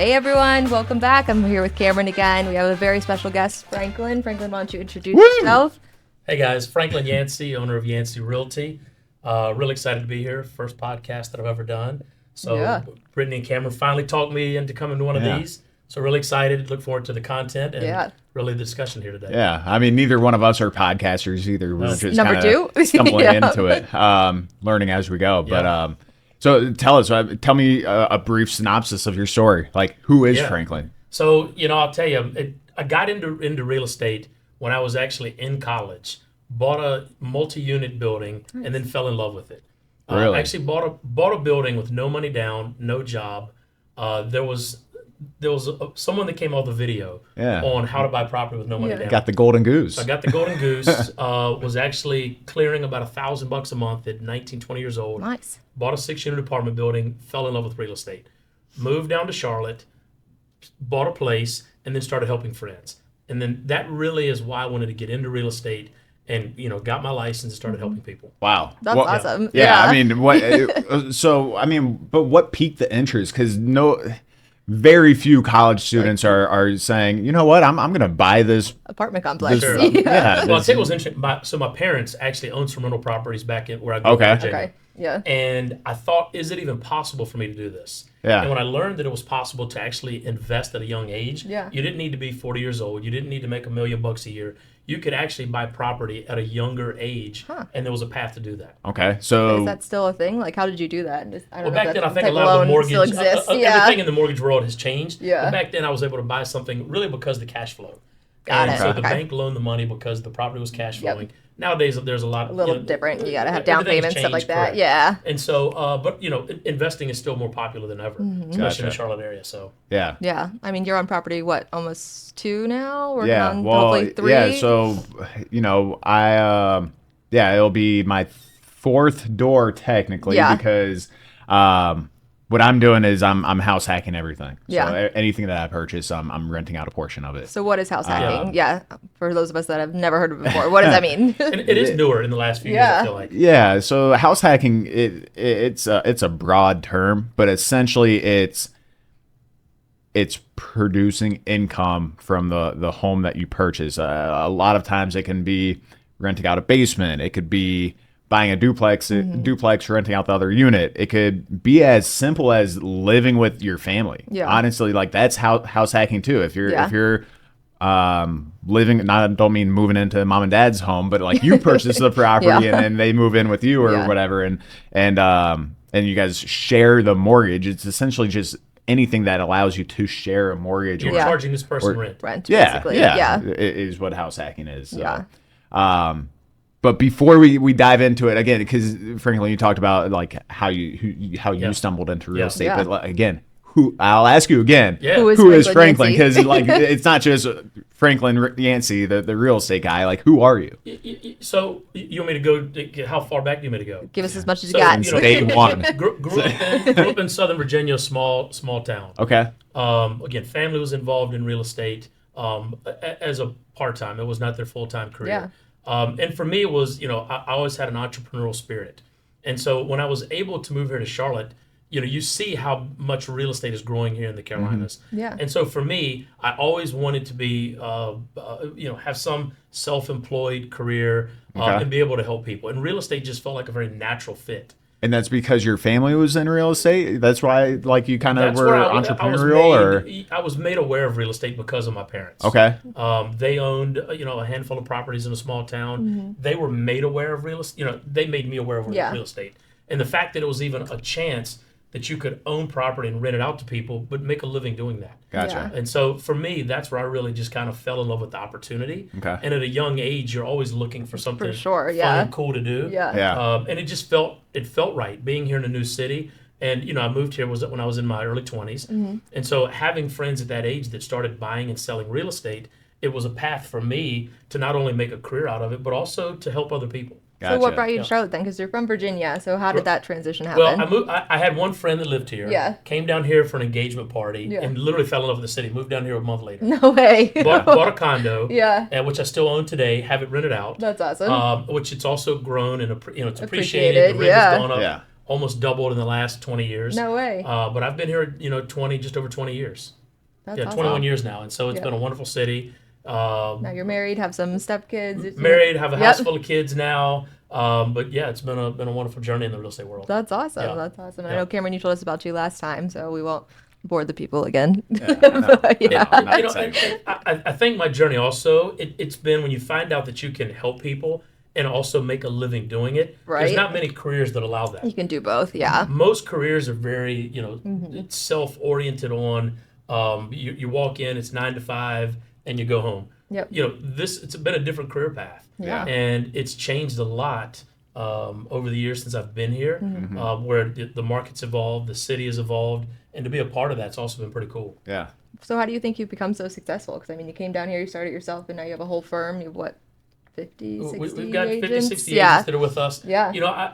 Hey everyone, welcome back. I'm here with Cameron again. We have a very special guest, Franklin. Franklin, why don't you introduce yourself? Hey guys, Franklin Yancey, owner of Yancey Realty. Really excited to be here. First podcast that I've ever done. So Brittany and Cameron finally talked me into coming to one of these. So really excited. Look forward to the content and really the discussion here today. Yeah, I mean, neither one of us are podcasters either. We're just Number two, stumbling into it, learning as we go. But so tell me a brief synopsis of your story. Like, who is Franklin? So, I'll tell you, I got into real estate when I was actually in college. Bought a multi-unit building and then fell in love with it. Really? Actually bought a building with no money down, no job. There was someone that came off the video on how to buy property with no money down. Got the golden goose. I got the golden goose. Was actually clearing about $1,000 a month at 19, 20 years old. Nice. Bought a 6-unit apartment building. Fell in love with real estate. Moved down to Charlotte. Bought a place and then started helping friends. And then that really is why I wanted to get into real estate. And got my license and started helping people. Wow, that's awesome. Yeah, I mean, what? So I mean, but what piqued the interest? Because very few college students are saying, you know what, I'm going to buy this apartment complex. Sure. Well, I think it was interesting. So my parents actually owned some rental properties back in where I grew up in Virginia. Okay. Yeah. And I thought, is it even possible for me to do this? Yeah. And when I learned that it was possible to actually invest at a young age, you didn't need to be 40 years old. You didn't need to make $1 million a year. You could actually buy property at a younger age, and there was a path to do that. Okay, so is that still a thing? Like, how did you do that? Back then, I think a lot of the mortgage, still exists. everything in the mortgage world has changed. Yeah. But back then, I was able to buy something really because of the cash flow. Got it. So the bank loaned the money because the property was cash flowing. Yep. Nowadays, there's a little different. You got to have down payments, stuff like that. Correct. Yeah. And so, but investing is still more popular than ever, especially in the Charlotte area. So yeah. Yeah. I mean, you're on property, what, almost 2 now? Or hopefully 3? Yeah. So, it'll be my 4th door technically because what I'm doing is I'm house hacking everything. Yeah. So anything that I purchase, I'm renting out a portion of it. So what is house hacking? For those of us that have never heard of it before, what does that mean? And it is newer in the last few years, I feel like. Yeah. So house hacking, it's a broad term, but essentially it's producing income from the home that you purchase. A lot of times it can be renting out a basement. It could be buying a duplex, renting out the other unit. It could be as simple as living with your family. Yeah. Honestly, like that's house hacking too. If you're living, don't mean moving into mom and dad's home, but like you purchase the property and then they move in with you or whatever, and you guys share the mortgage. It's essentially just anything that allows you to share a mortgage. You're charging this person rent. Basically. Is what house hacking is. So. But before we dive into it again, because Franklin, you talked about like how you stumbled into real estate, but again, I'll ask you again, who is Franklin? Because like it's not just Franklin Yancey, the real estate guy. Like, who are you? So you want me to go? How far back do you want me to go? Give us as much as you got. Day one. Grew up in Southern Virginia, small town. Okay. Again, family was involved in real estate as a part-time. It was not their full-time career. Yeah. And for me, it was, I always had an entrepreneurial spirit. And so when I was able to move here to Charlotte, you see how much real estate is growing here in the Carolinas. Yeah. And so for me, I always wanted to be, have some self-employed career and be able to help people. And real estate just felt like a very natural fit. And that's because your family was in real estate? That's why like you kind of were entrepreneurial? I was made aware of real estate because of my parents. Okay. They owned, a handful of properties in a small town. They were made aware of real estate. They made me aware of real estate. And the fact that it was even a chance that you could own property and rent it out to people, but make a living doing that. Gotcha. And so for me, that's where I really just kind of fell in love with the opportunity. Okay. And at a young age, you're always looking for something fun and cool to do. Yeah. And it just felt right being here in a new city. And, I moved here when I was in my early 20s. And so having friends at that age that started buying and selling real estate, it was a path for me to not only make a career out of it, but also to help other people. Gotcha. So what brought you to Charlotte then? Because you're from Virginia. So how did that transition happen? Well, I had one friend that lived here. Yeah. Came down here for an engagement party and literally fell in love with the city. Moved down here a month later. No way. Bought a condo. Yeah. Which I still own today. Have it rented out. That's awesome. Which it's also grown and it's appreciated. The rent has gone up almost doubled in the last 20 years. No way. But I've been here, just over 20 years. That's yeah, awesome. 21 years now, and so it's been a wonderful city. Now you're married, have some stepkids. Married, have a house full of kids now. But yeah, it's been a wonderful journey in the real estate world. That's awesome. Yeah. That's awesome. I know, Cameron, you told us about you last time, so we won't bore the people again. I think my journey also, it's been when you find out that you can help people and also make a living doing it. Right. There's not many careers that allow that. You can do both, yeah. Most careers are very, it's self-oriented on, you walk in, it's 9 to 5, and you go home. Yep. It's been a different career path. Yeah. And it's changed a lot over the years since I've been here, where the market's evolved, the city has evolved, and to be a part of that's also been pretty cool. Yeah. So how do you think you've become so successful? Because, I mean, you came down here, you started yourself, and now you have a whole firm. You have, what, 50, 60 We've got 50, agents? 60 agents that are with us. Yeah.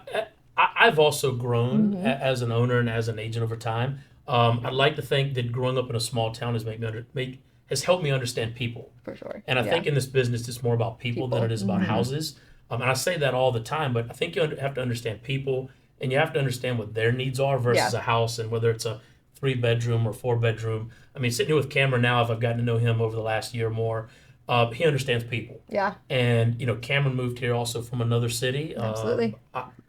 I've also grown as an owner and as an agent over time. I'd like to think that growing up in a small town has helped me understand people. For sure. And I think in this business, it's more about people than it is about houses. And I say that all the time, but I think you have to understand people, and you have to understand what their needs are versus a house, and whether it's a 3-bedroom or 4-bedroom. I mean, sitting here with Cameron now, if I've gotten to know him over the last year or more, he understands people. Yeah. And, Cameron moved here also from another city. Absolutely.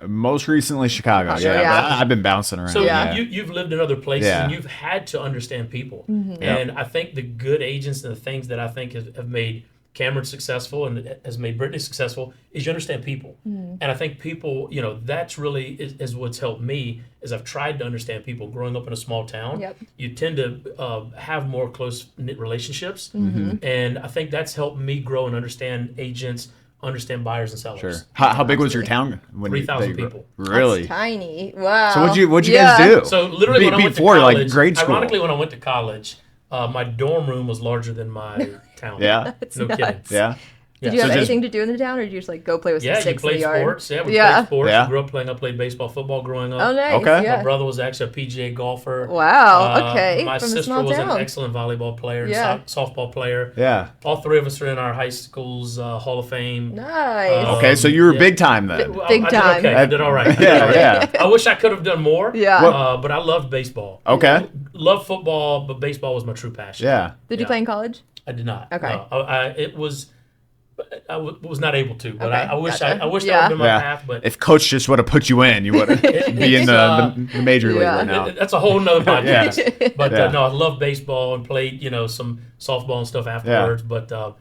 Most recently, Chicago. Sure, But I've been bouncing around. So you've lived in other places, and you've had to understand people. And I think the good agents and the things that I think have made Cameron successful and has made Brittany successful is you understand people. And I think people, that's really is what's helped me, is I've tried to understand people. Growing up in a small town, you tend to have more close-knit relationships. And I think that's helped me grow and understand agents, understand buyers and sellers. Sure. How big was your town? 3,000 people. Really? That's tiny. Wow. So what'd you guys do? So literally when I went to before college, like grade school. ironically when I went to college, my dorm room was larger than my town. Yeah. No kidding. Yeah. Did you have anything to do in the town, or did you just go play with some sticks in the yard? Sports. Yeah, we played sports. Yeah. I grew up playing. I played baseball, football growing up. Oh, nice. Okay. Yeah. My brother was actually a PGA golfer. Wow. Okay. My From a sister small was town. an excellent volleyball player and softball player. Yeah. All three of us are in our high school's Hall of Fame. Nice. Okay, so you were big time then. Big time. I did all right. Yeah. I wish I could have done more. Yeah. But I loved baseball. Okay. Loved football, but baseball was my true passion. Yeah. Did you play in college? I did not. Okay. No. I was not able to, but Okay, I wish gotcha. that would have been my path. But if coach just would have put you in, you would be in the major league right now. That's a whole nother podcast. But Yeah. no, I love baseball and played some softball and stuff afterwards. But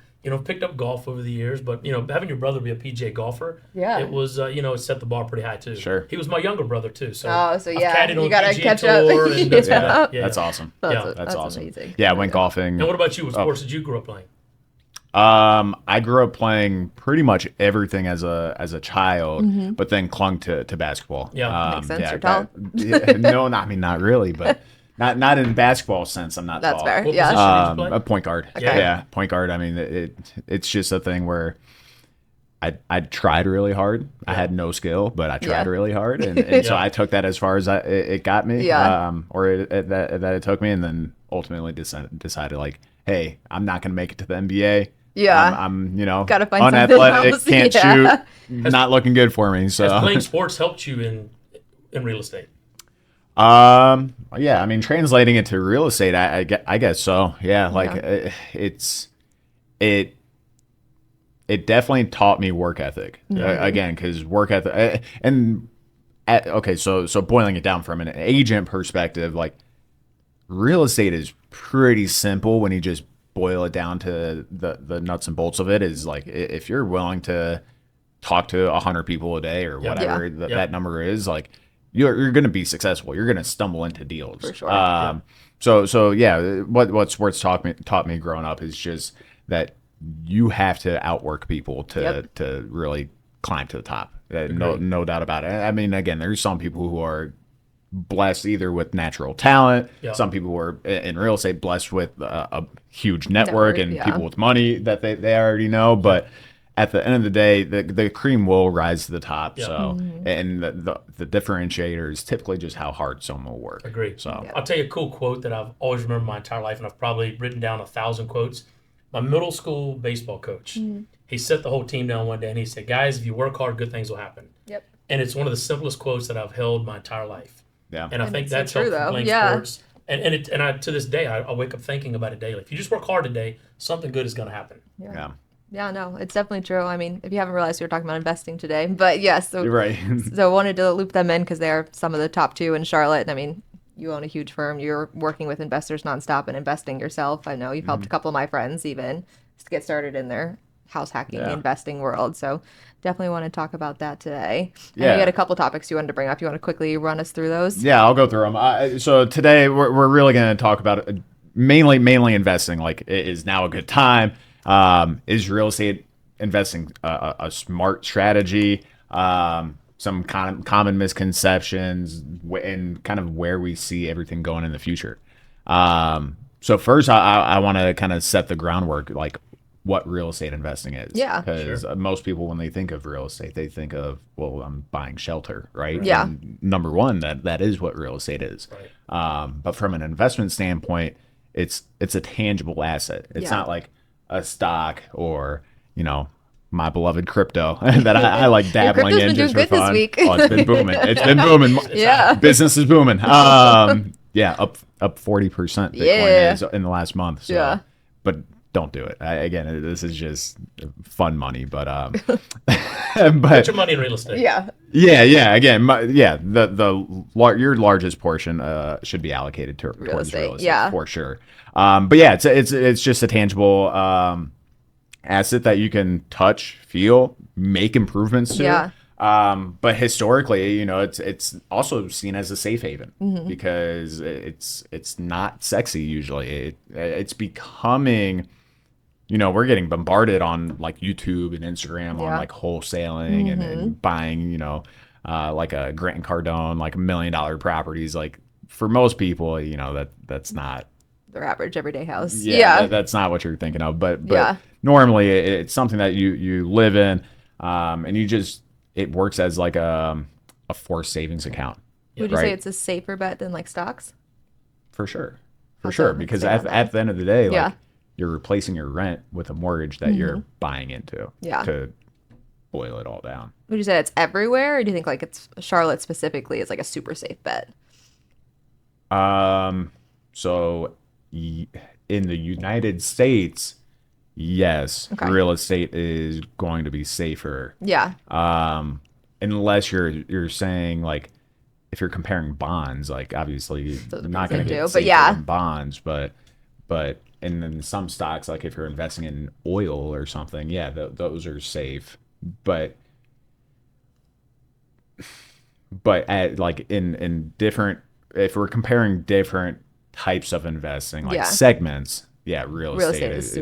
picked up golf over the years. But having your brother be a PGA golfer, it was it set the bar pretty high too. Sure. He was my younger brother too. So I've caddied on you gotta PGA catch Tour up. And that's That's awesome. That's awesome. Amazing. Yeah, I went golfing. And what about you? What sports did you grow up playing? I grew up playing pretty much everything as a child, but then clung to basketball. Yeah. Makes sense. You're tall. No, not really, but not in basketball sense. I'm not That's tall. fair. What Yeah. position did you play? A point guard. Okay. Yeah, point guard. I mean, it's just a thing where I tried really hard. I had no skill, but I tried really hard, and so I took that as far as it got me. Yeah. That it took me, and then ultimately decided like, hey, I'm not going to make it to the NBA. Yeah. I'm Gotta find something unathletic, else. can't shoot, not looking good for me. So Has playing sports helped you in real estate? yeah, I mean, translating it to real estate, I guess so. Yeah, like it definitely taught me work ethic. Again, because work ethic so boiling it down from an agent perspective, like real estate is pretty simple when you just boil it down to the nuts and bolts of it. Is like, if you're willing to talk to 100 people a day or whatever that number is, like you're going to be successful. You're going to stumble into deals. For sure. So yeah, what sports taught me growing up is just that you have to outwork people to really climb to the top. No doubt about it. I mean, again, there's some people who are blessed either with natural talent. Some people who are in real estate blessed with a huge network and people with money that they already know. But at the end of the day, the cream will rise to the top. So, and the differentiator is typically just how hard someone will work. Agree. So I'll tell you a cool quote that I've always remembered my entire life, and I've probably written down 1,000 quotes. My middle school baseball coach, he set the whole team down one day and he said, guys, if you work hard, good things will happen. Yep. And it's one of the simplest quotes that I've held my entire life. Yeah. And I think it's so that's true, helped though. playing Yeah. sports. And I to this day I wake up thinking about it daily. If you just work hard today, something good is going to happen. Yeah. Yeah, no, it's definitely true. I mean, if you haven't realized, we were talking about investing today, but yes, so You're right. so I wanted to loop them in because they are some of the top two in Charlotte. And I mean, you own a huge firm. You're working with investors nonstop and investing yourself. I know you've helped a couple of my friends even just get started in their house hacking investing world. So definitely want to talk about that today. I know you had a couple topics you wanted to bring up. You want to quickly run us through those? Yeah, I'll go through them. So today we're really going to talk about mainly investing. Like, is now a good time? Is real estate investing a smart strategy? Some common misconceptions and kind of where we see everything going in the future. So first, I want to kind of set the groundwork, like what real estate investing is. Yeah. Because most people, when they think of real estate, they think of, well, I'm buying shelter, right? Yeah. And number one, that is what real estate is. Right. But from an investment standpoint, it's a tangible asset. It's not like a stock or, my beloved crypto that I like dabbling in just for good this fun. week. Oh, it's been booming. It's been booming. Yeah. Business is booming. Up 40% Bitcoin is in the last month. So, but don't do it. Again, this is just fun money, but Put your money in real estate. Yeah. Yeah. Again, your largest portion should be allocated towards real estate, for sure. But yeah, it's just a tangible asset that you can touch, feel, make improvements to. Yeah. But historically, it's also seen as a safe haven because it's not sexy usually. It's becoming, we're getting bombarded on like YouTube and Instagram on like wholesaling and buying, like a Grant Cardone, like $1 million properties. Like for most people, that's not their average everyday house. That's not what you're thinking of. But normally it's something that you live in, and it works as like a forced savings account. Would you say it's a safer bet than like stocks? For sure. Because at the end of the day, like you're replacing your rent with a mortgage that you're buying into to boil it all down. Would you say it's everywhere, or do you think like it's Charlotte specifically is like a super safe bet? So in the United States, yes, real estate is going to be safer. Yeah. Unless you're saying like, if you're comparing bonds, like obviously you're not going to get safer in bonds, but and then some stocks, like if you're investing in oil or something, those are safe. But like in different, if we're comparing different types of investing, like segments, real estate is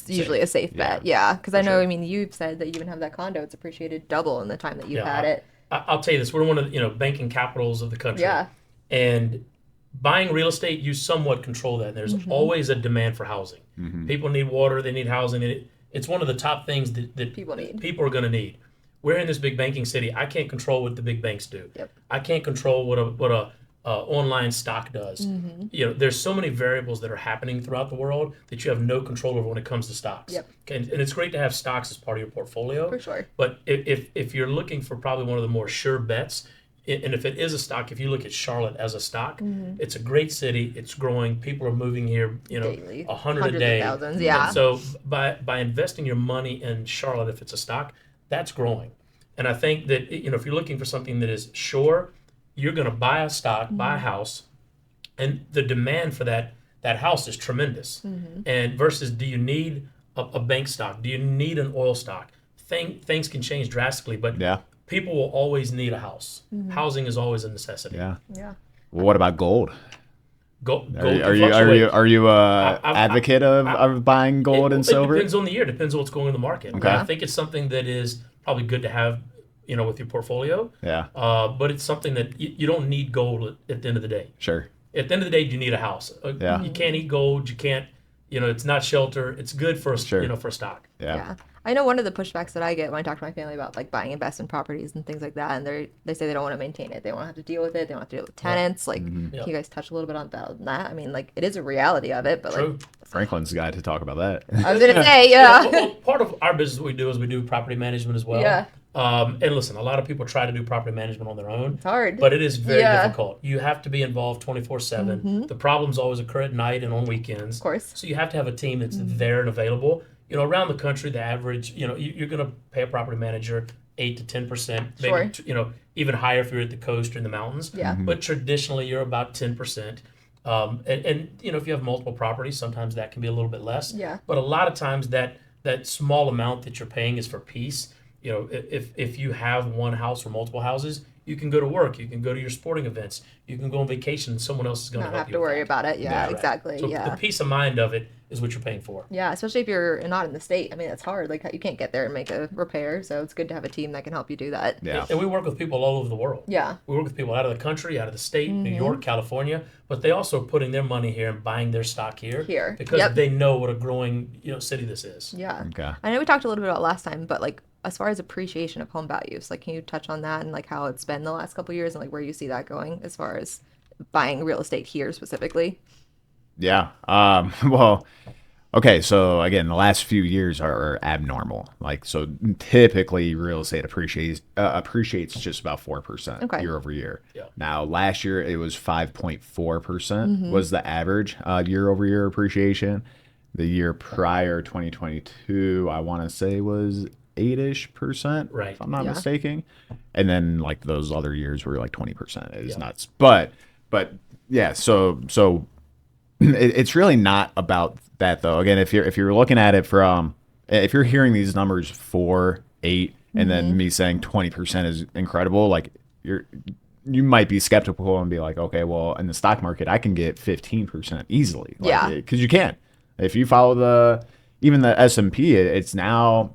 usually a safe bet. Yeah, because I know, I mean, you've said that you even have that condo. It's appreciated double in the time that you've had it. I'll tell you this: we're one of the banking capitals of the country. Yeah. And buying real estate, you somewhat control that. There's always a demand for housing. People need water. They need housing. It's one of the top things that people are going to need. We're in this big banking city. I can't control what the big banks do. Yep. I can't control what a online stock does. There's so many variables that are happening throughout the world that you have no control over when it comes to stocks. Yep. Okay? And it's great to have stocks as part of your portfolio. For sure. But if you're looking for probably one of the more sure bets, and if it is a stock, if you look at Charlotte as a stock, it's a great city. It's growing. People are moving here, daily. 100 a day. Thousands, yeah. And so by investing your money in Charlotte, if it's a stock, that's growing. And I think that, if you're looking for something that is sure, you're going to buy a stock, buy a house, and the demand for that house is tremendous. And versus, do you need a bank stock? Do you need an oil stock? Things can change drastically, but people will always need a house. Housing is always a necessity. Yeah. Well, what about gold? Gold are you a advocate of buying gold and silver? It depends on the year. Depends on what's going in the market. Okay. I think it's something that is probably good to have, with your portfolio. Yeah. But it's something that you don't need gold at the end of the day. Sure. At the end of the day, you need a house. You can't eat gold. You can't. It's not shelter. It's good for for a stock. Yeah. I know one of the pushbacks that I get when I talk to my family about like buying investment properties and things like that, and they say they don't want to maintain it. They don't have to deal with it. They don't have to deal with tenants. Like, can you guys touch a little bit on that? I mean, like, it is a reality of it, but True. Franklin's the guy to talk about that. I was gonna say, Well, part of our business we do is we do property management as well. Yeah. And listen, a lot of people try to do property management on their own. It's hard. But it is very Yeah. difficult. You have to be involved 24/7. The problems always occur at night and on weekends. Of course. So you have to have a team that's there and available. You know, around the country, the average, you know, you're going to pay a property manager 8 to 10%, maybe, Sure. you know, even higher if you're at the coast or in the mountains. Yeah. But traditionally, you're about 10%. And you know, if you have multiple properties, sometimes that can be a little bit less. Yeah. But a lot of times that small amount that you're paying is for peace. You know, if you have one house or multiple houses, you can go to work, you can go to your sporting events, you can go on vacation, and someone else is going Not to help have you to with worry that. about it. Yeah, Right. exactly. So Yeah. the peace of mind of it is what you're paying for. Yeah, especially if you're not in the state. I mean, it's hard. Like, you can't get there and make a repair, so it's good to have a team that can help you do that. Yeah. And we work with people all over the world. Yeah. We work with people out of the country, out of the state, New York, California, but they also are putting their money here and buying their stock here. Because Yep. they know what a growing, you know, city this is. Yeah. Okay. I know we talked a little bit about last time, but like as far as appreciation of home values, like can you touch on that and like how it's been the last couple of years and like where you see that going as far as buying real estate here specifically? Yeah. Well, okay. So again, the last few years are abnormal. Like, so typically real estate appreciates just about 4% Okay. year over year. Yeah. Now, last year it was 5.4% was the average year over year appreciation. The year prior, 2022, I want to say was 8-ish%, Right. if I'm not Yeah. mistaken. And then like those other years were like 20%. It is nuts. But yeah, so it's really not about that though. Again, if you're looking at it from, if you're hearing these numbers 4, 8, and then me saying 20% is incredible, like you might be skeptical and be like, okay, well, in the stock market, I can get 15% easily. Like, Yeah. because you can. If you follow even the S&P, it's now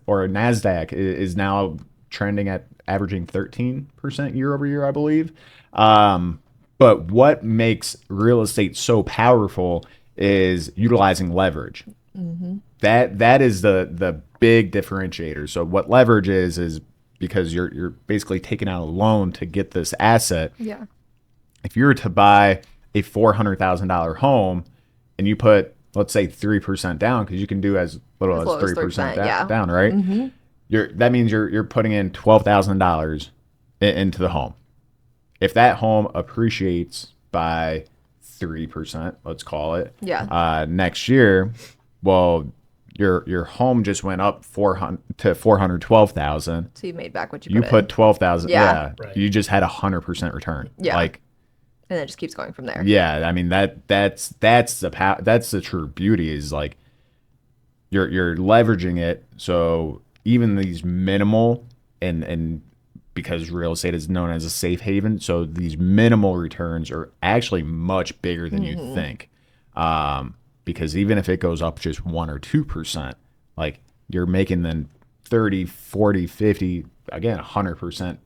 or NASDAQ is now trending at averaging 13% year over year, I believe. But what makes real estate so powerful is utilizing leverage. That is the big differentiator. So what leverage is because you're basically taking out a loan to get this asset. Yeah. If you were to buy a $400,000 home and you put, let's say, 3% down, because you can do as little as 3% down, right? That means you're putting in $12,000 into the home. If that home appreciates by 3%, let's call it, next year, well, your home just went up to 412,000. So you made back what You put 12,000. Yeah. Right. You just had 100% return. Yeah. Like, and then it just keeps going from there. yeah, I mean that's the true beauty is like you're leveraging it. So even these minimal and because real estate is known as a safe haven, so these minimal returns are actually much bigger than you think. Because even if it goes up just 1 or 2%, like you're making then 30, 40, 50, again, 100%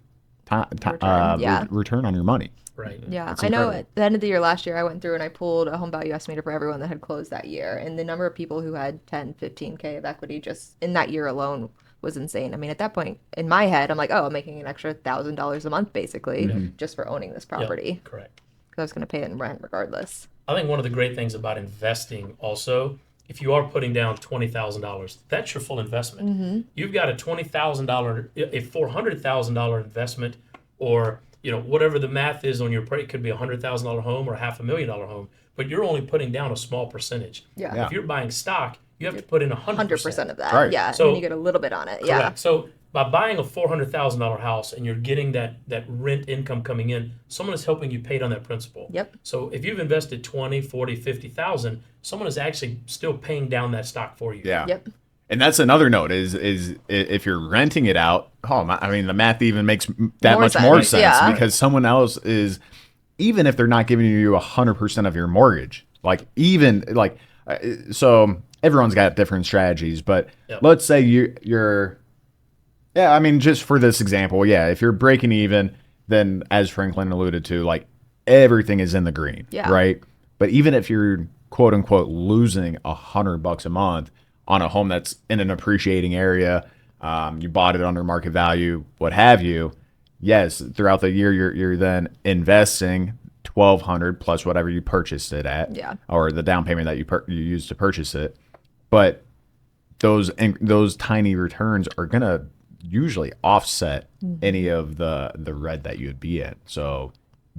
return on your money. Right. Yeah, It's I know incredible. at the end of the year last year, I went through and I pulled a home value estimator for everyone that had closed that year. And the number of people who had 10, 15K of equity just in that year alone was insane. I mean, at that point in my head, I'm like, oh, I'm making an extra $1,000 a month basically just for owning this property. Yep, correct. Because I was going to pay it in rent regardless. I think one of the great things about investing also, if you are putting down $20,000, that's your full investment. You've got a $20,000, a $400,000 investment, or whatever the math is on your, it could be a $100,000 home or $500,000 home, but you're only putting down a small percentage. Yeah. If you're buying stock, you have to put in 100%. of that. Right. Yeah. So- and you get a little bit on it. Correct. Yeah. So by buying a $400,000 house and you're getting that rent income coming in, someone is helping you pay down that principal. Yep. So if you've invested 20, 40, 50,000, someone is actually still paying down that stock for you. Yeah. Yep. And that's another note is if you're renting it out, I mean, the math even makes that More much sense. more sense Yeah. because someone else is, even if they're not giving you 100% of your mortgage, like even like, so everyone's got different strategies, but let's say you're, I mean, just for this example, if you're breaking even, then as Franklin alluded to, like everything is in the green, right? But even if you're quote unquote losing $100 a month on a home that's in an appreciating area, you bought it under market value, what have you. Yes, throughout the year, you're then investing $1,200 plus whatever you purchased it at, or the down payment that you used to purchase it. But those tiny returns are gonna usually offset any of the red that you'd be in. So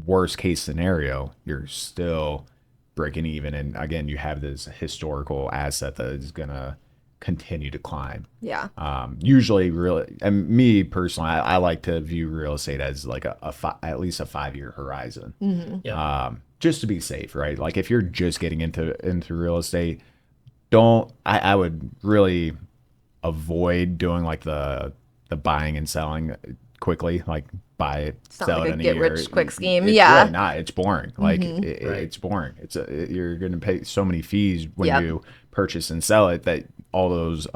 worst case scenario, you're still breaking even. And again, you have this historical asset that is going to continue to climb. Yeah. Usually really, and me personally, I like to view real estate as like at least a 5-year horizon. Just to be safe, right? Like if you're just getting into real estate, I would really avoid doing like the buying and selling quickly, like buy it, It's not sell like it a in a get year. rich quick scheme. It's Yeah. really not. It's boring. Like it's boring. You're going to pay so many fees when you purchase and sell it that all those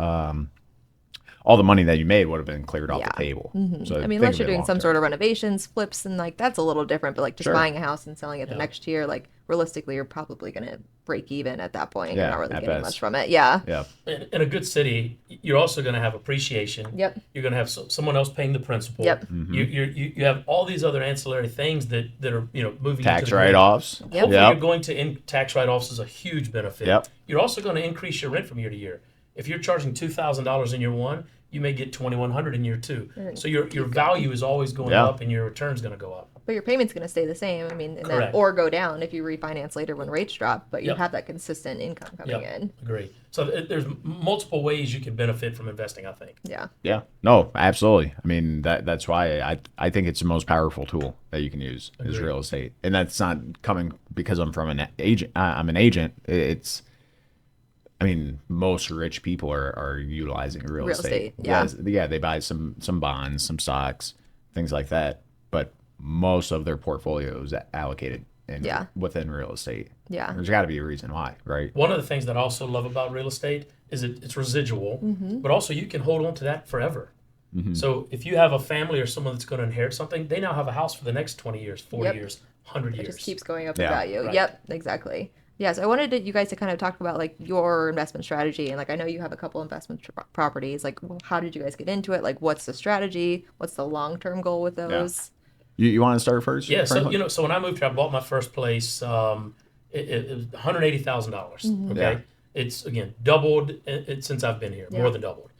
all the money that you made would have been cleared off the table. So I mean, unless you're doing some sort of renovations, flips, and like that's a little different. But like just buying a house and selling it the next year, like realistically, you're probably going to break even at that point. You're not really getting much from it. Yeah. Yeah. In a good city, you're also going to have appreciation. Yep. You're going to have someone else paying the principal. Yep. You have all these other ancillary things that are moving Tax into the write-offs. Hopefully, you're going to tax write-offs is a huge benefit. Yep. You're also going to increase your rent from year to year. If you're charging $2,000 in year one, you may get $2,100 in year two. So your value is always going up, and your return's going to go up. But your payment's going to stay the same. I mean, or go down if you refinance later when rates drop. But you have that consistent income coming in. Agree. So there's multiple ways you can benefit from investing, I think. Yeah. Yeah. No, absolutely. I mean, that's why I think it's the most powerful tool that you can use is real estate. And that's not coming because I'm from an agent. I'm an agent. I mean, most rich people are utilizing real estate. Yeah. Yeah, they buy some bonds, some stocks, things like that. But most of their portfolio is allocated within real estate. Yeah. There's got to be a reason why, right? One of the things that I also love about real estate is it's residual, but also you can hold on to that forever. So if you have a family or someone that's going to inherit something, they now have a house for the next 20 years, 40 years, 100 years. It just keeps going up in value. Right. Yep, exactly. Yeah, so I wanted you guys to kind of talk about like your investment strategy, and like I know you have a couple investment properties. Like, how did you guys get into it? Like, what's the strategy? What's the long-term goal with those? You want to start first? Yeah. So so when I moved here, I bought my first place. It was $180,000. Okay. Yeah. It's again doubled since I've been here, more than doubled.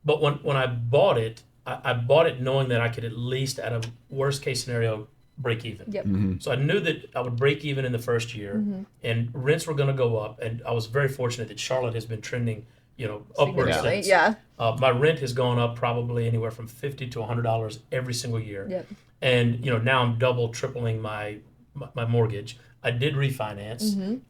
But when I bought it, I bought it knowing that I could at least, at a worst case scenario, break even. Yep. So I knew that I would break even in the first year, and rents were going to go up. And I was very fortunate that Charlotte has been trending, upwards since. Yeah. My rent has gone up probably anywhere from $50 to $100 every single year. Yep. And now I'm tripling my mortgage. I did refinance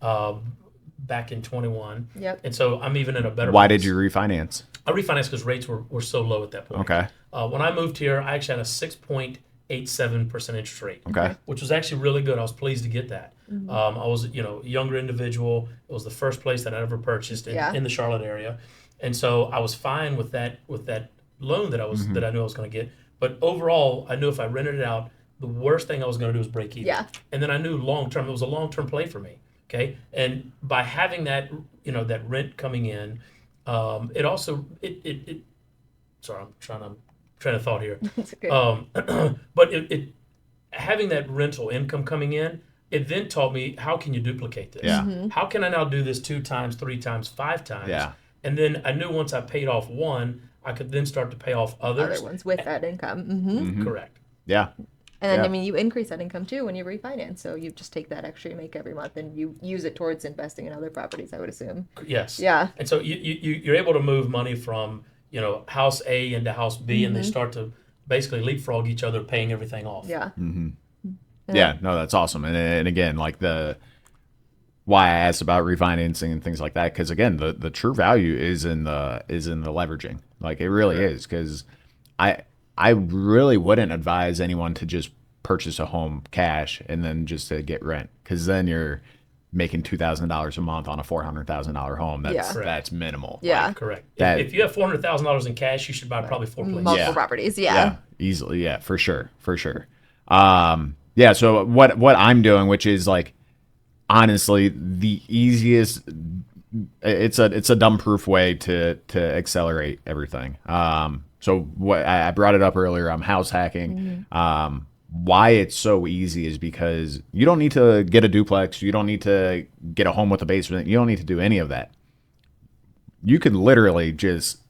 back in 21. Yep. And so I'm even in a better Why place. did you refinance? I refinanced because rates were so low at that point. Okay. When I moved here, I actually had a 6.87% interest rate. Okay. Which was actually really good. I was pleased to get that. I was, a younger individual. It was the first place that I ever purchased in the Charlotte area. And so I was fine with that loan that I knew I was going to get. But overall, I knew if I rented it out, the worst thing I was going to do was break even. Yeah. And then I knew long term, it was a long term play for me. Okay. And by having that, that rent coming in, it also sorry, I'm trying to thought here. That's okay. But having that rental income coming in, it then taught me, how can you duplicate this? Yeah. How can I now do this 2 times, 3 times, 5 times? Yeah. And then I knew once I paid off one, I could then start to pay off others. Other ones with that income. Correct. Yeah. And I mean, you increase that income too when you refinance. So you just take that extra you make every month and you use it towards investing in other properties, I would assume. Yes. Yeah. And so you're able to move money from, house A into house B, and they start to basically leapfrog each other, paying everything off. Yeah. Yeah. No, that's awesome. And again, like why I asked about refinancing and things like that, because again, the true value is in the leveraging. Like it really is, because I really wouldn't advise anyone to just purchase a home cash and then just to get rent, because then you're making $2,000 a month on a $400,000 home. That's minimal. Yeah. Like, correct. If you have $400,000 in cash, you should buy probably 4 places. Multiple properties. Yeah. Easily. Yeah, for sure. Yeah. So what I'm doing, which is like, honestly, the easiest, it's a dumb proof way to accelerate everything. So what I brought it up earlier, I'm house hacking. Why it's so easy is because you don't need to get a duplex. You don't need to get a home with a basement. You don't need to do any of that. You can literally just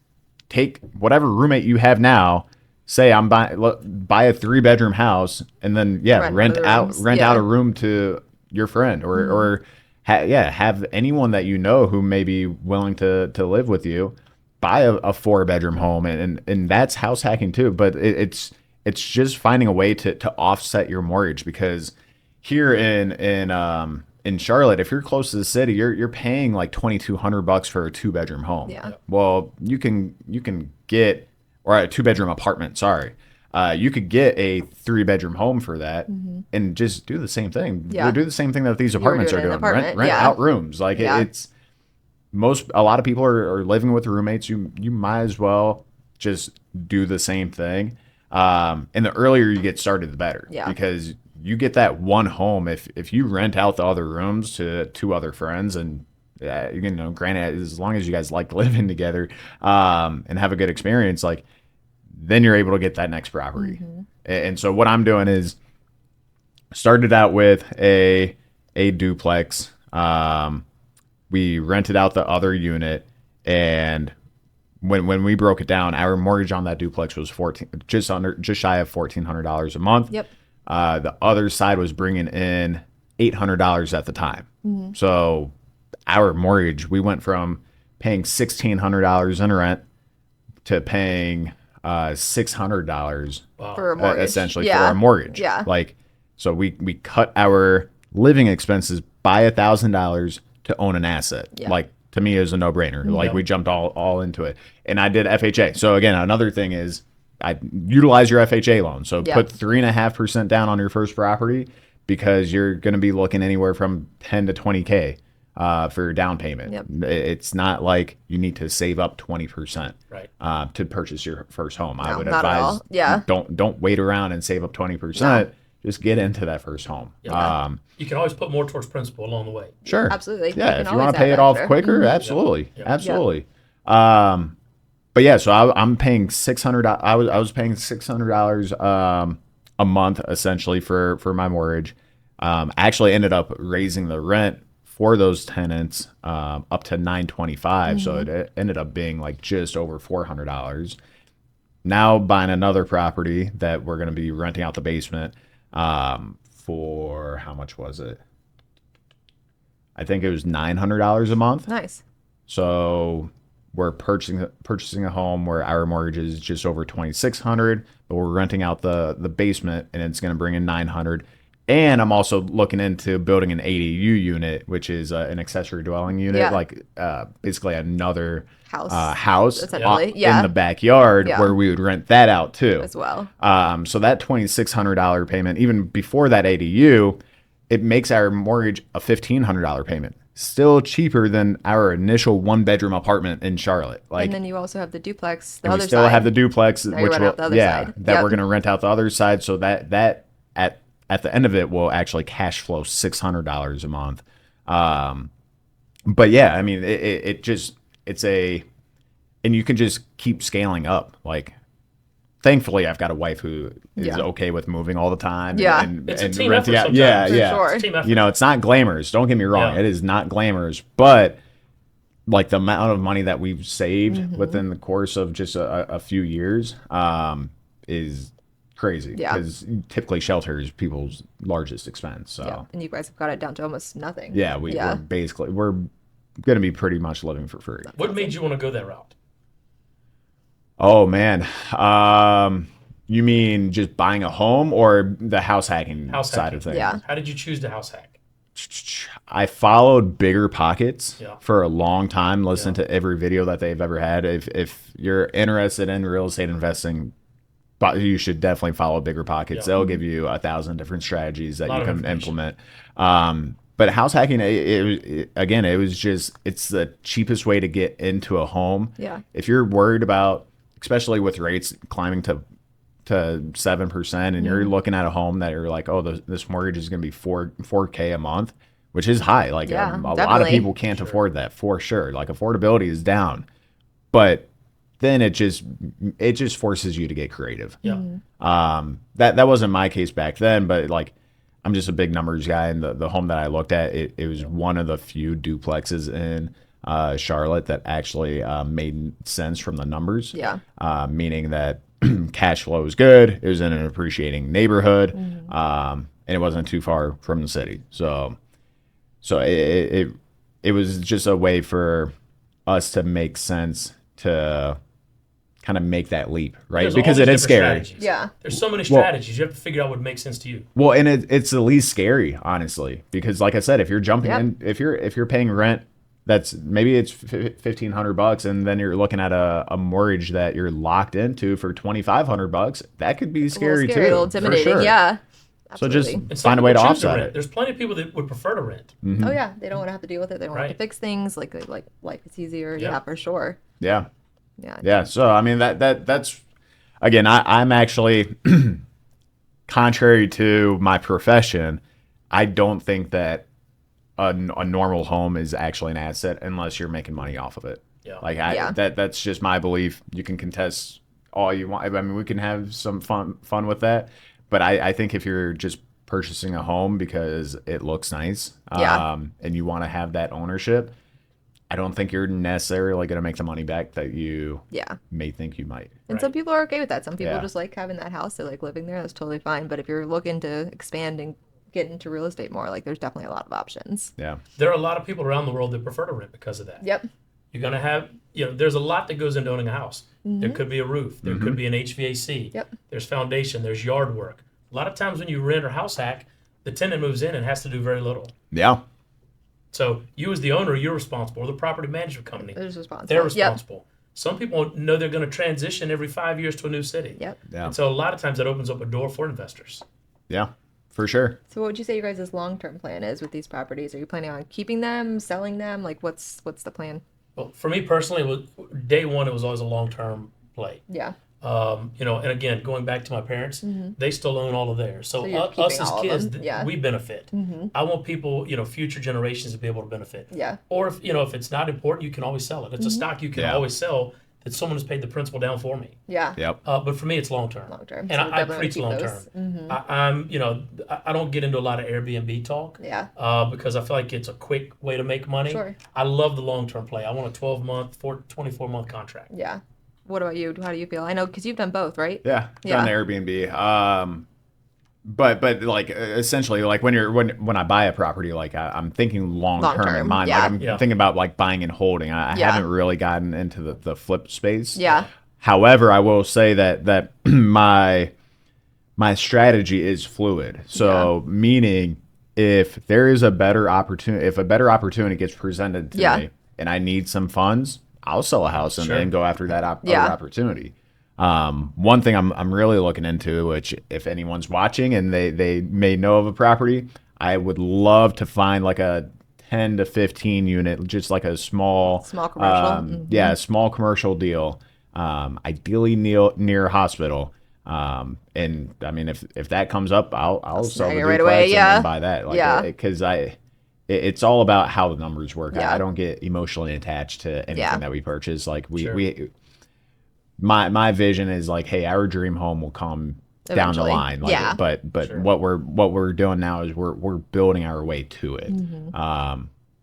take whatever roommate you have now say I'm buy a 3-bedroom house and then rent out a room to your friend or have anyone that you know who may be willing to live with you. Buy a 4-bedroom home and that's house hacking too. But it's just finding a way to offset your mortgage, because here in Charlotte, if you're close to the city, you're paying like $2,200 for a 2-bedroom home. Yeah. Well, you can get, or a 2-bedroom apartment. Sorry, you could get a 3-bedroom home for that and just do the same thing. Yeah. Do the same thing that these apartments are doing. Rent out rooms. Like it's a lot of people are living with roommates. You might as well just do the same thing. And the earlier you get started, the better. Yeah. Because you get that one home. If you rent out the other rooms to 2 other friends, and granted, as long as you guys like living together and have a good experience, like then you're able to get that next property. And so what I'm doing is started out with a duplex. We rented out the other unit, and when we broke it down, our mortgage on that duplex was just shy of $1,400 a month. Yep. The other side was bringing in $800 at the time. So our mortgage, we went from paying $1,600 in rent to paying $600 for a mortgage. Essentially for our mortgage. Yeah. Like, so we cut our living expenses by $1,000 to own an asset. Yeah. Like, to me, it was a no-brainer. Like, we jumped all into it. And I did FHA. So again, another thing is I utilize your FHA loan. So put 3.5% down on your first property, because you're going to be looking anywhere from 10 to 20K for your down payment. Yep. It's not like you need to save up 20% to purchase your first home. I would advise don't wait around and save up 20%. No. Just get into that first home. Yeah. You can always put more towards principal along the way. Sure. Absolutely. Yeah. If you want to pay it off quicker, absolutely. Yeah. Absolutely. But yeah, so I'm paying $600. I was paying $600 a month essentially for my mortgage. Actually ended up raising the rent for those tenants up to $925. So it ended up being like just over $400. Now buying another property that we're going to be renting out the basement for, how much was it? I think it was $900 a month. Nice. So we're purchasing a home where our mortgage is just over $2,600, but we're renting out the basement, and it's going to bring in $900. And I'm also looking into building an ADU unit, which is an accessory dwelling unit, like basically another house in the backyard where we would rent that out too as well. So that $2,600 payment, even before that ADU, it makes our mortgage a $1,500 payment. Still cheaper than our initial 1-bedroom apartment in Charlotte. Like, and then you also have the duplex, we still have the duplex, which we're going to rent out the other side. So that at the end of it will actually cash flow $600 a month. But yeah, I mean, and you can just keep scaling up. Like, thankfully, I've got a wife who is okay with moving all the time. And it's a team effort sometimes. Sure. It's a team effort. You know, it's not glamorous. Don't get me wrong. It is not glamorous. But like the amount of money that we've saved within the course of just a few years is crazy. Because typically shelter is people's largest expense. So and you guys have got it down to almost nothing. Yeah, we're going to be pretty much living for free. What made you want to go that route? Oh man, you mean just buying a home or the house hacking side of things? Yeah. How did you choose to house hack? I followed Bigger Pockets for a long time, listened to every video that they've ever had. If you're interested in real estate investing, you should definitely follow Bigger Pockets. They'll give you 1,000 different strategies that you can implement. But house hacking, it's the cheapest way to get into a home. Yeah. If you're worried about, especially with rates climbing to 7%, and you're looking at a home that you're like, oh, this mortgage is going to be $4K a month, which is high. Like a lot of people can't afford that for sure. Like affordability is down, but then it just forces you to get creative. Yeah. That wasn't my case back then, but like I'm just a big numbers guy, and the home that I looked at, it was one of the few duplexes in Charlotte that actually made sense from the numbers. Yeah. Meaning that cash flow was good. It was in an appreciating neighborhood, and it wasn't too far from the city. So it was just a way for us to make sense to kind of make that leap, right? There's Because all it these is different scary. strategies. Yeah. There's so many strategies. You have to figure out what makes sense to you. Well, and it's the least scary, honestly, because like I said, if you're jumping in, if you're paying rent, that's maybe it's $1,500, and then you're looking at a mortgage that you're locked into for $2,500. That could be scary, a little too, intimidating. for sure. Yeah. So Absolutely. just find a way to offset rent. it. There's plenty of people that would prefer to rent. Oh yeah, they don't want to have to deal with it. They don't want to Right. fix things. Like life is easier. Yeah. Yeah, for sure. Yeah. Yeah. Yeah. So I mean that's again, I'm actually contrary to my profession, I don't think that a normal home is actually an asset unless you're making money off of it. Yeah. Like Yeah. that's just my belief. You can contest all you want. I mean, we can have some fun with that, but I think if you're just purchasing a home because it looks nice, Yeah. and you want to have that ownership, I don't think you're necessarily going to make the money back that you Yeah. may think you might. And some people are okay with that. Some people Yeah. just like having that house. They like living there. That's totally fine. But if you're looking to expand and get into real estate more, like there's definitely a lot of options. Yeah. There are a lot of people around the world that prefer to rent because of that. Yep. You're going to have, there's a lot that goes into owning a house. There could be a roof. There could be an HVAC. Yep. There's foundation. There's yard work. A lot of times when you rent or house hack, the tenant moves in and has to do very little. Yeah. So you as the owner, you're responsible. Or the property management company, They're responsible. they're Yep. responsible. Some people know they're going to transition every 5 years to a new city. Yep. Yeah. And so a lot of times that opens up a door for investors. Yeah. For sure. So what would you say your guys' long-term plan is with these properties? Are you planning on keeping them, selling them? Like what's the plan? Well, for me personally, day one, it was always a long-term play. Yeah. And again, going back to my parents, they still own all of theirs. So, So you're us keeping as all of kids, them? Yeah. we benefit. I want people, future generations to be able to benefit. Yeah. Or if it's not important, you can always sell it. It's a stock you can Yeah. always sell that someone has paid the principal down for me. Yeah. Yep. But for me, it's long-term. Long-term. And So I definitely preach keep long-term. those. I don't get into a lot of Airbnb talk. Yeah. Because I feel like it's a quick way to make money. Sure. I love the long-term play. I want a 12-month, 24-month contract. Yeah. What about you? How do you feel? I know because you've done both, right? Yeah. Yeah. Done Airbnb. But like essentially like when I buy a property, like I'm thinking long term in Long-term, mind. yeah. Like I'm thinking about like buying and holding. I Yeah. haven't really gotten into the flip space. Yeah. However, I will say that my strategy is fluid. So meaning if there is a better opportunity, if a better opportunity gets presented to me and I need some funds, I'll sell a house and then go after that other opportunity. One thing I'm really looking into, which if anyone's watching and they may know of a property, I would love to find like a 10 to 15 unit, just like a small commercial. a small commercial deal, ideally near a hospital. And I mean, if that comes up, I'll sell the snag it right duplex away, and yeah. then buy that. Like, Yeah. because it's all about how the numbers work. Yeah. I don't get emotionally attached to anything that we purchase. Like we my vision is like, hey, our dream home will come down the Eventually. line. Like, Yeah. But what we're doing now is we're building our way to it.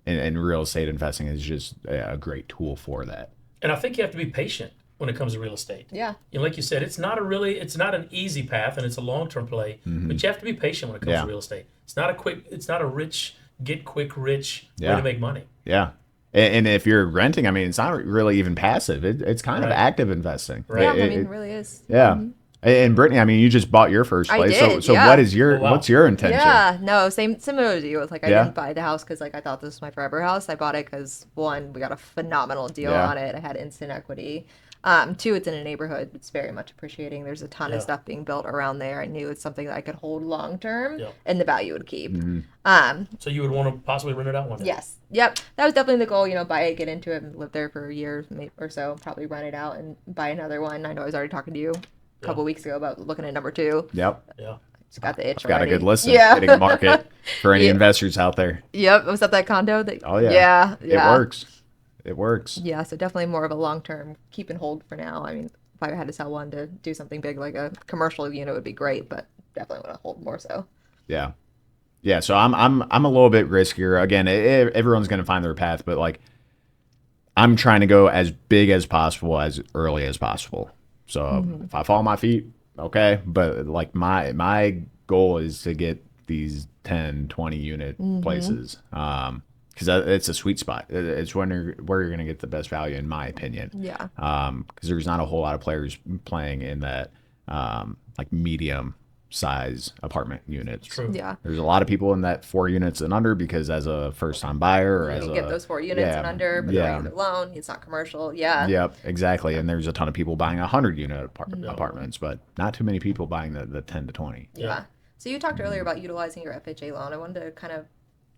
And real estate investing is just a great tool for that. And I think you have to be patient when it comes to real estate. Yeah. Like you said, it's not an easy path and it's a long-term play, but you have to be patient when it comes to real estate. It's not a rich, get quick rich way to make money. Yeah. And if you're renting, I mean, it's not really even passive. It's kind of active investing. Right. Yeah. I mean, it really is. Yeah. And Brittany, I mean, you just bought your first place. did, so yeah. what is Oh, wow. what's your intention? Yeah, no, similar to you. It's like I Yeah. didn't buy the house because like I thought this was my forever house. I bought it because one, we got a phenomenal deal Yeah. on it. I had instant equity. Two, it's in a neighborhood it's very much appreciating. There's a ton of stuff being built around there. I knew it's something that I could hold long term Yeah. and the value would keep. So you would want to possibly rent it out one day. Yes. Yep. That was definitely the goal. Buy it, get into it, and live there for a year or so. Probably rent it out and buy another one. I know I was already talking to you a couple weeks ago about looking at number 2. Yep. Yeah. Just got the itch. Got a already. good listen. Yeah. Hitting the market for any Yeah. investors out there. Yep. Was that condo? Oh yeah. Yeah. Yeah. It works. It works. Yeah, so definitely more of a long-term keep and hold for now. I mean, if I had to sell one to do something big like a commercial unit would be great, but definitely want to hold more so. Yeah. Yeah. So I'm a little bit riskier. Again, everyone's going to find their path, but like I'm trying to go as big as possible as early as possible. So if I fall on my feet, okay. But like my goal is to get these 10, 20 unit places. Because it's a sweet spot. It's where you're going to get the best value, in my opinion. Yeah. Because there's not a whole lot of players playing in that like medium size apartment units. True. Yeah. There's a lot of people in that 4 units and under because as a first time buyer or You as don't a get those 4 units and under, but they're regular loan. It's not commercial. Yeah. Yep, exactly. And there's a ton of people buying 100 unit apartments, but not too many people buying the 10 to 20. Yeah. So you talked earlier about utilizing your FHA loan. I wanted to kind of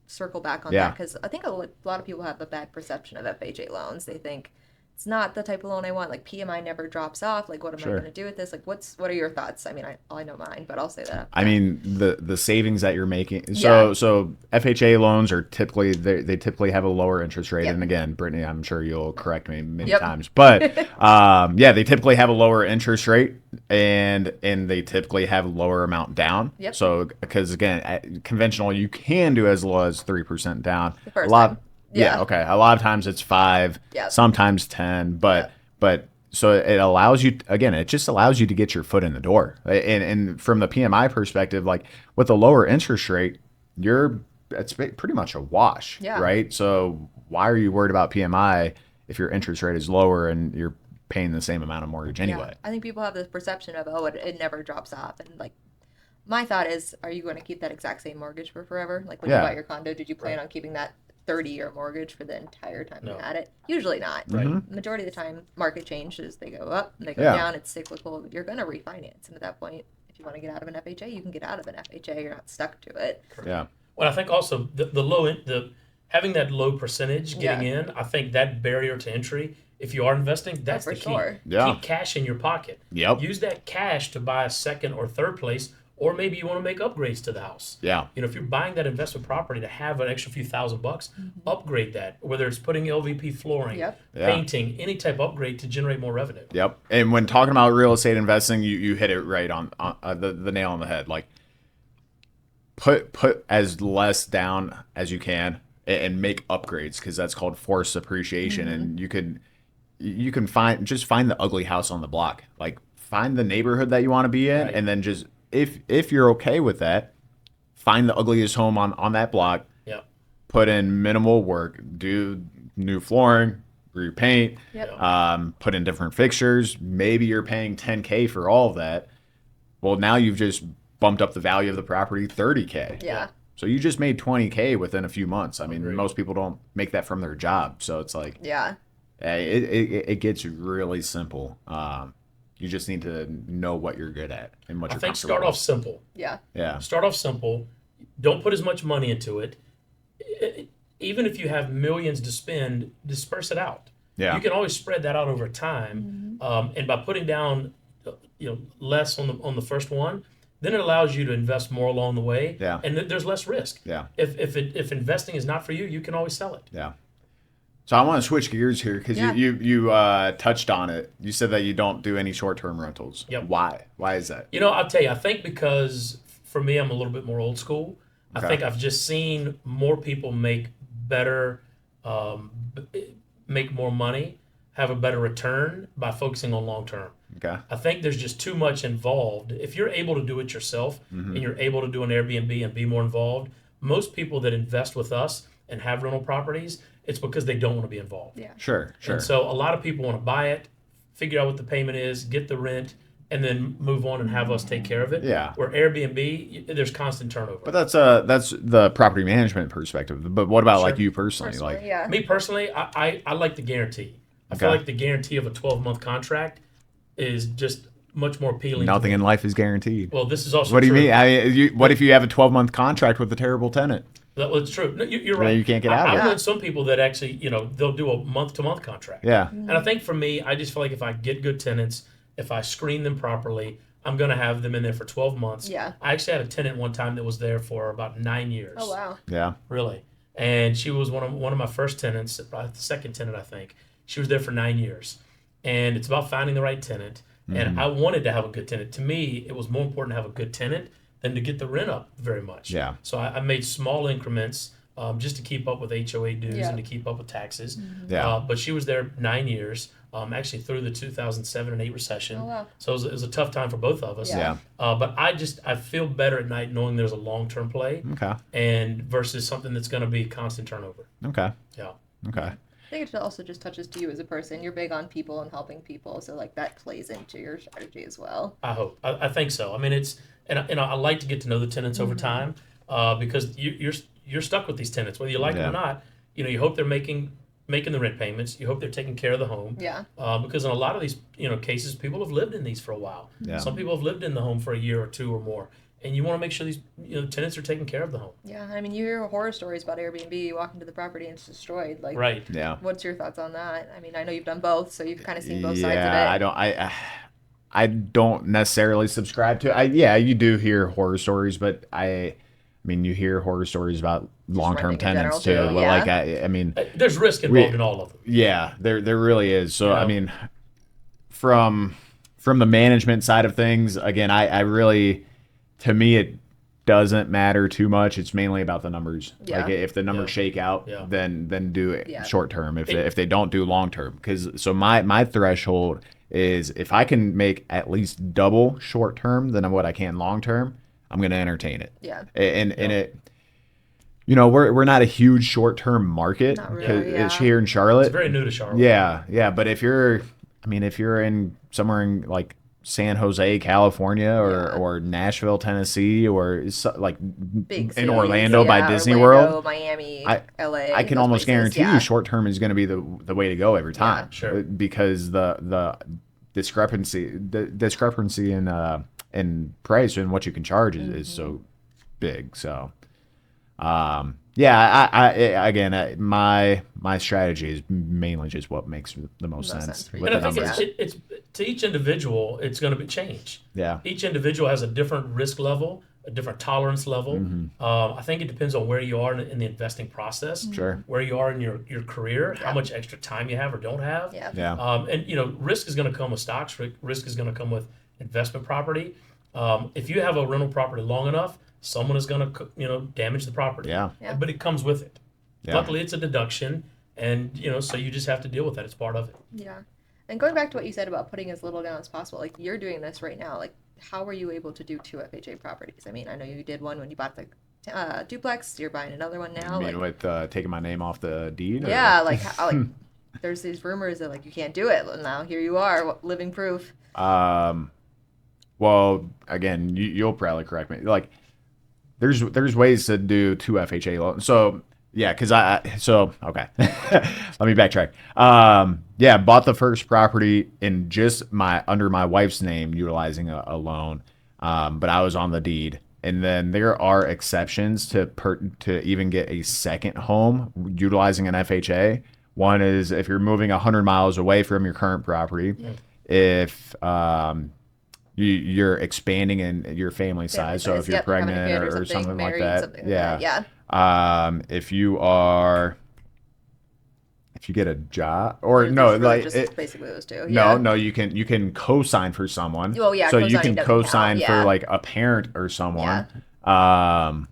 circle back on that because I think a lot of people have a bad perception of FHA loans. They think it's not the type of loan I want. Like PMI never drops off. Like what am I going to do with this? Like what are your thoughts? I mean, I know mine, but I'll say that. I mean, the savings that you're making. So FHA loans are typically they typically have a lower interest rate. And again, Brittany, I'm sure you'll correct me many times, but they typically have a lower interest rate and they typically have a lower amount down. Yep. So because again, conventional you can do as low as 3% down. The first time. Yeah. Okay. A lot of times it's 5, sometimes 10, but so it allows you, again, it just allows you to get your foot in the door. And from the PMI perspective, like with a lower interest rate, it's pretty much a wash, right? So why are you worried about PMI if your interest rate is lower and you're paying the same amount of mortgage anyway? I think people have this perception of, it never drops off. And like, my thought is, are you going to keep that exact same mortgage for forever? Like when you bought your condo, did you plan on keeping that 30-year mortgage for the entire time you had it? Usually not. Right. Majority of the time, market changes. They go up, they go down. It's cyclical. You're going to refinance. And at that point, if you want to get out of an FHA, you can get out of an FHA. You're not stuck to it. Correct. Yeah. Well, I think also having that low percentage getting in, I think that barrier to entry, if you are investing, that's the key. Sure. Yeah. Keep cash in your pocket. Yep. Use that cash to buy a second or third place. Or maybe you want to make upgrades to the house. Yeah. If you're buying that investment property to have an extra few $1,000, upgrade that. Whether it's putting LVP flooring, painting, any type of upgrade to generate more revenue. Yep. And when talking about real estate investing, you hit it right on the nail on the head. Like put as less down as you can and make upgrades because that's called forced appreciation. And you can find the ugly house on the block. Like find the neighborhood that you want to be in, and then just if you're okay with that, find the ugliest home on that block. Yeah. Put in minimal work, do new flooring, repaint, put in different fixtures. Maybe you're paying $10K for all of that. Well, now you've just bumped up the value of the property $30K. Yeah. So you just made $20K within a few months. I mean, most people don't make that from their job. So it's like, it gets really simple. You just need to know what you're good at and what you're comfortable with. I think start off simple. Yeah. Start off simple. Don't put as much money into it. Even if you have millions to spend, disperse it out. Yeah. You can always spread that out over time. And by putting down less on the first one, then it allows you to invest more along the way. Yeah. And there's less risk. Yeah. If investing is not for you, you can always sell it. Yeah. So I want to switch gears here because you touched on it. You said that you don't do any short-term rentals. Yep. Why? Why is that? I'll tell you, I think because for me, I'm a little bit more old school. Okay. I think I've just seen more people make better, make more money, have a better return by focusing on long-term. Okay. I think there's just too much involved. If you're able to do it yourself and you're able to do an Airbnb and be more involved, most people that invest with us and have rental properties, it's because they don't want to be involved. Yeah. Sure. And so a lot of people want to buy it, figure out what the payment is, get the rent, and then move on and have us take care of it. Yeah. Where Airbnb, there's constant turnover. But that's the property management perspective. But what about like you personally? Me personally, I like the guarantee. I feel like the guarantee of a 12-month contract is just much more appealing. Nothing in life is guaranted. Well, this is also What do you true. mean? What if you have a 12-month contract with a terrible tenant? Well, it's true. No, you're right. You can't get out of it. I've known some people that actually, they'll do a month-to-month contract. Yeah. And I think for me, I just feel like if I get good tenants, if I screen them properly, I'm going to have them in there for 12 months. Yeah. I actually had a tenant one time that was there for about 9 years. Oh, wow. Yeah. Really. And she was one of my first tenants, the second tenant, I think. She was there for 9 years. And it's about finding the right tenant. And I wanted to have a good tenant. To me, it was more important to have a good tenant than to get the rent up very much. Yeah. So I made small increments just to keep up with HOA dues and to keep up with taxes. Yeah. But she was there 9 years. actually through the 2007 and 8 recession. Oh, wow. So it was a tough time for both of us. Yeah. But I feel better at night knowing there's a long-term play. Okay. And versus something that's going to be constant turnover. Okay. Yeah. Okay. I think it also just touches to you as a person. You're big on people and helping people, so like that plays into your strategy as well. I hope. I think so. I mean, I like to get to know the tenants over time because you're stuck with these tenants, whether you like them or not. You hope they're making the rent payments. You hope they're taking care of the home. Yeah. Because in a lot of these cases, people have lived in these for a while. Yeah. Some people have lived in the home for a year or two or more. And you want to make sure these tenants are taking care of the home. Yeah, I mean, you hear horror stories about Airbnb. You walk into the property and it's destroyed. Like, right. Yeah. What's your thoughts on that? I mean, I know you've done both, so you've kind of seen both sides of it. Yeah, I don't necessarily subscribe to. You do hear horror stories, but I mean, you hear horror stories about long-term tenants too. Well, like I mean, there's risk involved in all of them. Yeah, there really is. So I mean, from the management side of things, again, I really. To me, it doesn't matter too much. It's mainly about the numbers. Yeah. Like if the numbers shake out, then do it short term. If they don't do long term, because my threshold is if I can make at least double short term than what I can long term, I'm going to entertain it. Yeah. And it, we're not a huge short term market because it's here in Charlotte. It's very new to Charlotte. Yeah. But if you're in somewhere in like San Jose, California, or Nashville, Tennessee, or like big in Orlando by Disney World, Miami, LA. I can almost guarantee you short term is going to be the way to go every time. Yeah, sure. Because the discrepancy in price and what you can charge is so big. So my strategy is mainly just what makes the most sense with and the I think numbers. it's to each individual, it's going to be change. Yeah. Each individual has a different risk level, a different tolerance level. I think it depends on where you are in the investing process. Sure. Where you are in your career, how much extra time you have or don't have. Yeah. And risk is going to come with stocks. Risk is going to come with investment property. If you have a rental property long enough, someone is going to damage the property. Yeah. But it comes with it. Yeah. Luckily, it's a deduction, and so you just have to deal with that. It's part of it. Yeah. And going back to what you said about putting as little down as possible, like you're doing this right now. Like, how were you able to do 2 FHA properties? I mean, I know you did one when you bought the duplex. You're buying another one now. You mean with taking my name off the deed? Yeah, like there's these rumors that like you can't do it. And now here you are, living proof. Well, again, you'll probably correct me. Like, there's ways to do 2 FHA loans. So yeah, because okay. Let me backtrack. Bought the first property in just under my wife's name, utilizing a loan. But I was on the deed. And then there are exceptions to even get a second home utilizing an FHA. One is if you're moving 100 miles away from your current property, if you're expanding in your family size. So if you're pregnant or something like that. If you get a job or basically those two. No, you can co-sign for someone. Well, yeah. So you can co-sign for like a parent or someone. Then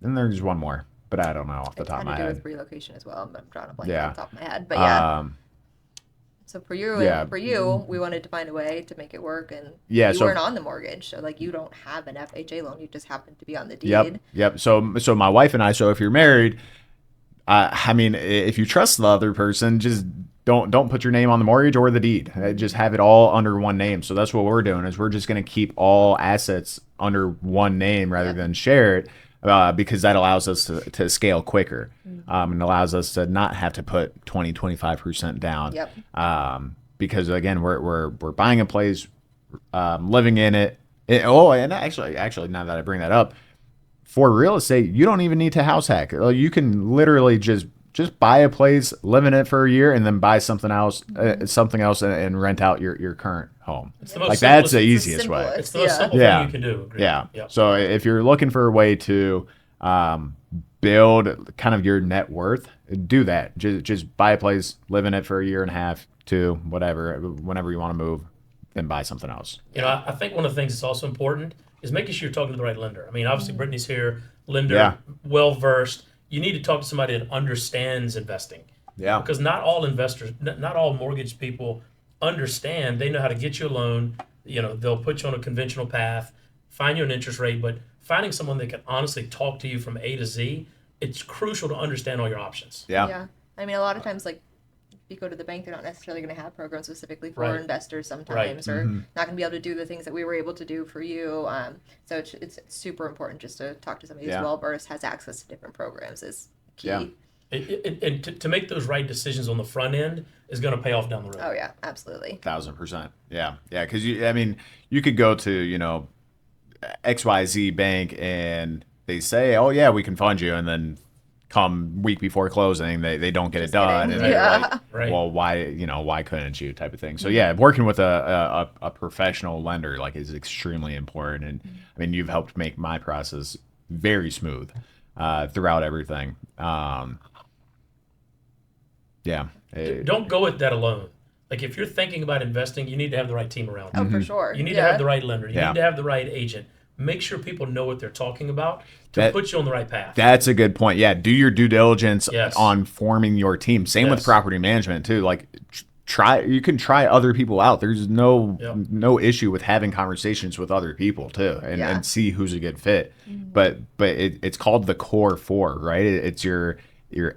there's one more, but I don't know off the top of my head. With relocation as well, but I'm drawing a blank on the top of my head. But so for you, we wanted to find a way to make it work, and you weren't on the mortgage, so like you don't have an FHA loan. You just happen to be on the deed. Yep. So my wife and I. So if you're married, I mean, if you trust the other person, just don't put your name on the mortgage or the deed. Just have it all under one name. So that's what we're doing. Is we're just going to keep all assets under one name rather than share it. Because that allows us to scale quicker and allows us to not have to put 20-25% down. Because again, we're buying a place, living in it. And actually, now that I bring that up, for real estate, you don't even need to house hack. You can literally just buy a place, live in it for a year, and then buy something else, and rent out your current home. That's the easiest way. It's the most simple thing you can do. Agreed. Yeah. So if you're looking for a way to build kind of your net worth, do that. Just buy a place, live in it for a year and a half, 2, whatever, whenever you want to move, then buy something else. I think one of the things that's also important is making sure you're talking to the right lender. I mean, obviously Brittany's here, lender, well versed. You need to talk to somebody that understands investing. Yeah. Because not all investors, not all mortgage people understand. They know how to get you a loan. They'll put you on a conventional path, find you an interest rate, but finding someone that can honestly talk to you from A to Z, it's crucial to understand all your options. Yeah. Yeah. I mean, a lot of times, like, if you go to the bank, they're not necessarily going to have programs specifically for Right. investors sometimes, Right. or not going to be able to do the things that we were able to do for you. So it's super important just to talk to somebody who's Yeah. well-versed, has access to different programs is key. Yeah. And to make those right decisions on the front end is going to pay off down the road. Oh, yeah, absolutely. 1,000%. Yeah. Yeah. Because you could go to, XYZ bank and they say, oh, yeah, we can fund you. And then come week before closing, they don't get it done. kidding. And they're Yeah. like, Right. well, why couldn't you type of thing. So, yeah, working with a professional lender like is extremely important. And I mean, you've helped make my process very smooth throughout everything. Yeah. Don't go at that alone. Like if you're thinking about investing, you need to have the right team around you. Oh, for sure. You need to have the right lender. You Yeah. need to have the right agent. Make sure people know what they're talking about to put you on the right path. That's a good point. Yeah, do your due diligence Yes. on forming your team. Same with Yes. property management too. Like you can try other people out. There's no issue with having conversations with other people too and see who's a good fit. But it's called the core four, right? It's your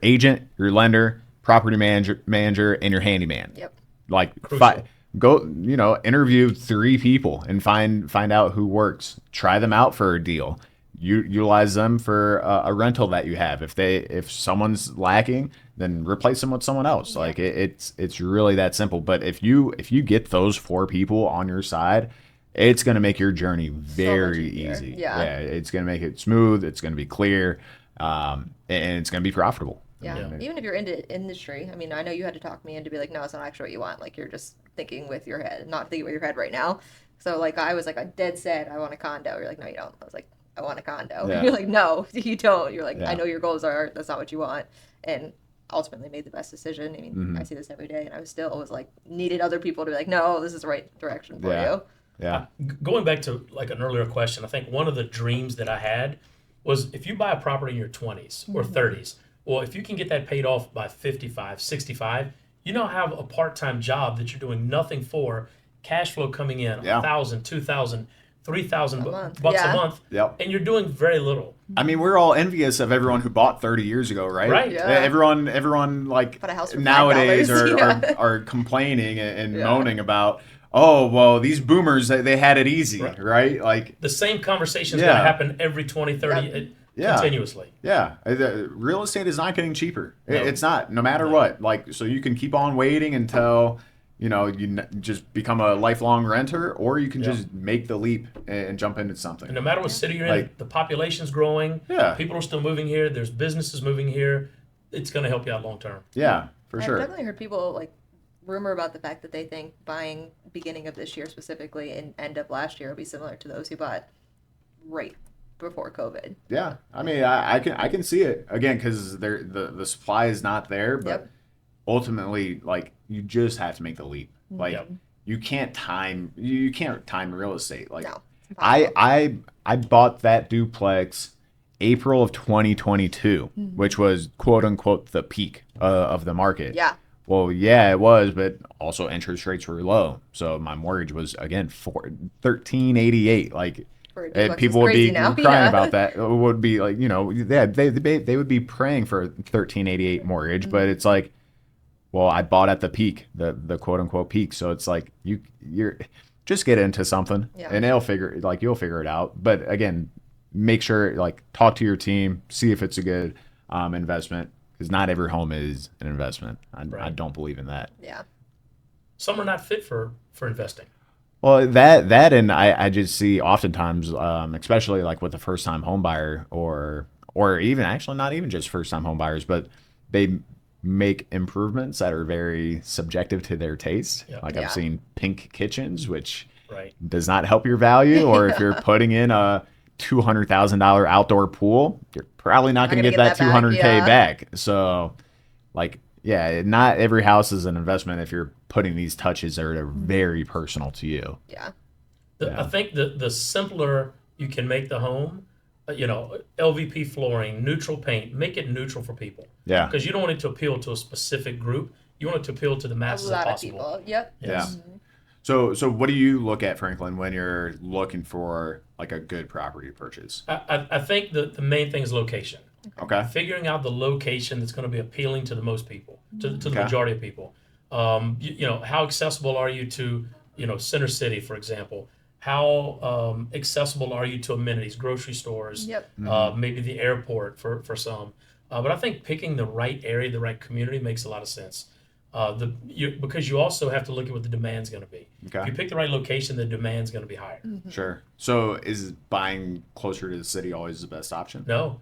agent, your lender, property manager, and your handyman. Yep. Like Crucial. go interview 3 people and find out who works. Try them out for a deal. Utilize them for a rental that you have. If someone's lacking, then replace them with someone else. Like it's really that simple. But if you get those 4 people on your side, it's going to make your journey very easy. Yeah. It's going to make it smooth. It's going to be clear, and it's going to be profitable. Yeah. Yeah. Even if you're into industry, I mean, I know you had to talk me into be like, no, it's not actually what you want. Like, you're just thinking with your head, not thinking with your head right now. So, like, I was like, a dead set, I want a condo. You're like, no, you don't. I was like, I want a condo. Yeah. You're like, no, you don't. You're like, Yeah. I know your goals are, that's not what you want. And ultimately made the best decision. I mean, I see this every day, and I was like, needed other people to be like, no, this is the right direction for Yeah. you. Yeah. Going back to like an earlier question, I think one of the dreams that I had was if you buy a property in your 20s or 30s, well, if you can get that paid off by 55, 65, you now have a part-time job that you're doing nothing for, cash flow coming in, Yeah. 1,000, 2,000, 3,000 month. bucks Yeah. a month, Yep. and you're doing very little. I mean, we're all envious of everyone who bought 30 years ago, right? Right. Yeah. Everyone like Bought a house for nowadays $5, yeah. are complaining and Yeah. moaning about, oh, well, these boomers, they had it easy, right? Like, The same conversation is Yeah. going to happen every 20, 30, Yep. Yeah. continuously. yeah, real estate is not getting cheaper. No. It's not, no matter what. Like, so you can keep on waiting until, just become a lifelong renter, or you can just make the leap and jump into something. And no matter what city you're in, Like- the population's growing. Yeah. People are still moving here. There's businesses moving here. It's going to help you out long term. Yeah, for I've sure. definitely heard people like rumor about the fact that they think buying beginning of this year specifically and end of last year will be similar to those who bought right before COVID. Yeah, I mean, I can see it again because the supply is not there, but Yep. ultimately, like you just have to make the leap. Like Yep. you can't time real estate. Like No, it's impossible. I bought that duplex April of 2022, which was quote unquote the peak of the market. Yeah. Well, yeah, it was, but also interest rates were low, so my mortgage was again $1388. Like. For a duplex People is would crazy be now. crying Yeah. about that. It would be like, they would be praying for a 1388 mortgage, but it's like, well, I bought at the peak, the quote unquote peak. So it's like you're just get into something Yeah. and you'll figure it out. But again, make sure talk to your team, see if it's a good investment, because not every home is an investment. I Right. don't believe in that. Yeah. Some are not fit for investing. Well, that and I just see oftentimes, especially like with a first time home buyer or even actually not even just first time home buyers, but they make improvements that are very subjective to their taste. Yeah. Like Yeah. I've seen pink kitchens, which Right. does not help your value, or if you're putting in a $200,000 outdoor pool, you're probably not going to get that back, 200K yeah. back. So, yeah, not every house is an investment if you're putting these touches that are very personal to you. Yeah. I think the simpler you can make the home, LVP flooring, neutral paint. Make it neutral for people. Yeah. Because you don't want it to appeal to a specific group. You want it to appeal to the A masses lot if of possible. people. Yep. Yes. Yeah. So what do you look at, Franklin, when you're looking for like a good property to purchase? I think the main thing is location. Okay. Figuring out the location that's going to be appealing to the most people, to the Okay. majority of people. How accessible are you to, Center City, for example? How accessible are you to amenities, grocery stores, Yep. maybe the airport for some. But I think picking the right area, the right community makes a lot of sense. Because you also have to look at what the demand's going to be. Okay. If you pick the right location, the demand's going to be higher. Sure. So is buying closer to the city always the best option? No,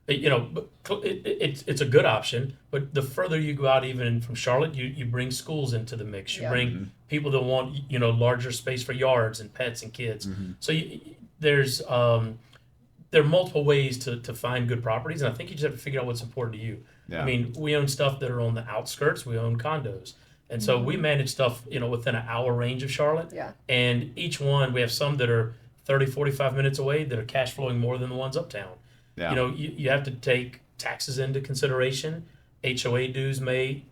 it's a good option, but the further you go out, even from Charlotte, you bring schools into the mix. You Yeah. bring people that want larger space for yards and pets and kids. So there are multiple ways to find good properties, and I think you just have to figure out what's important to you. Yeah. I mean, we own stuff that are on the outskirts. We own condos, and so we manage stuff within an hour range of Charlotte. Yeah. And each one, we have some that are 30, 45 minutes away that are cash flowing more than the ones uptown. Yeah. You have to take taxes into consideration. HOA dues may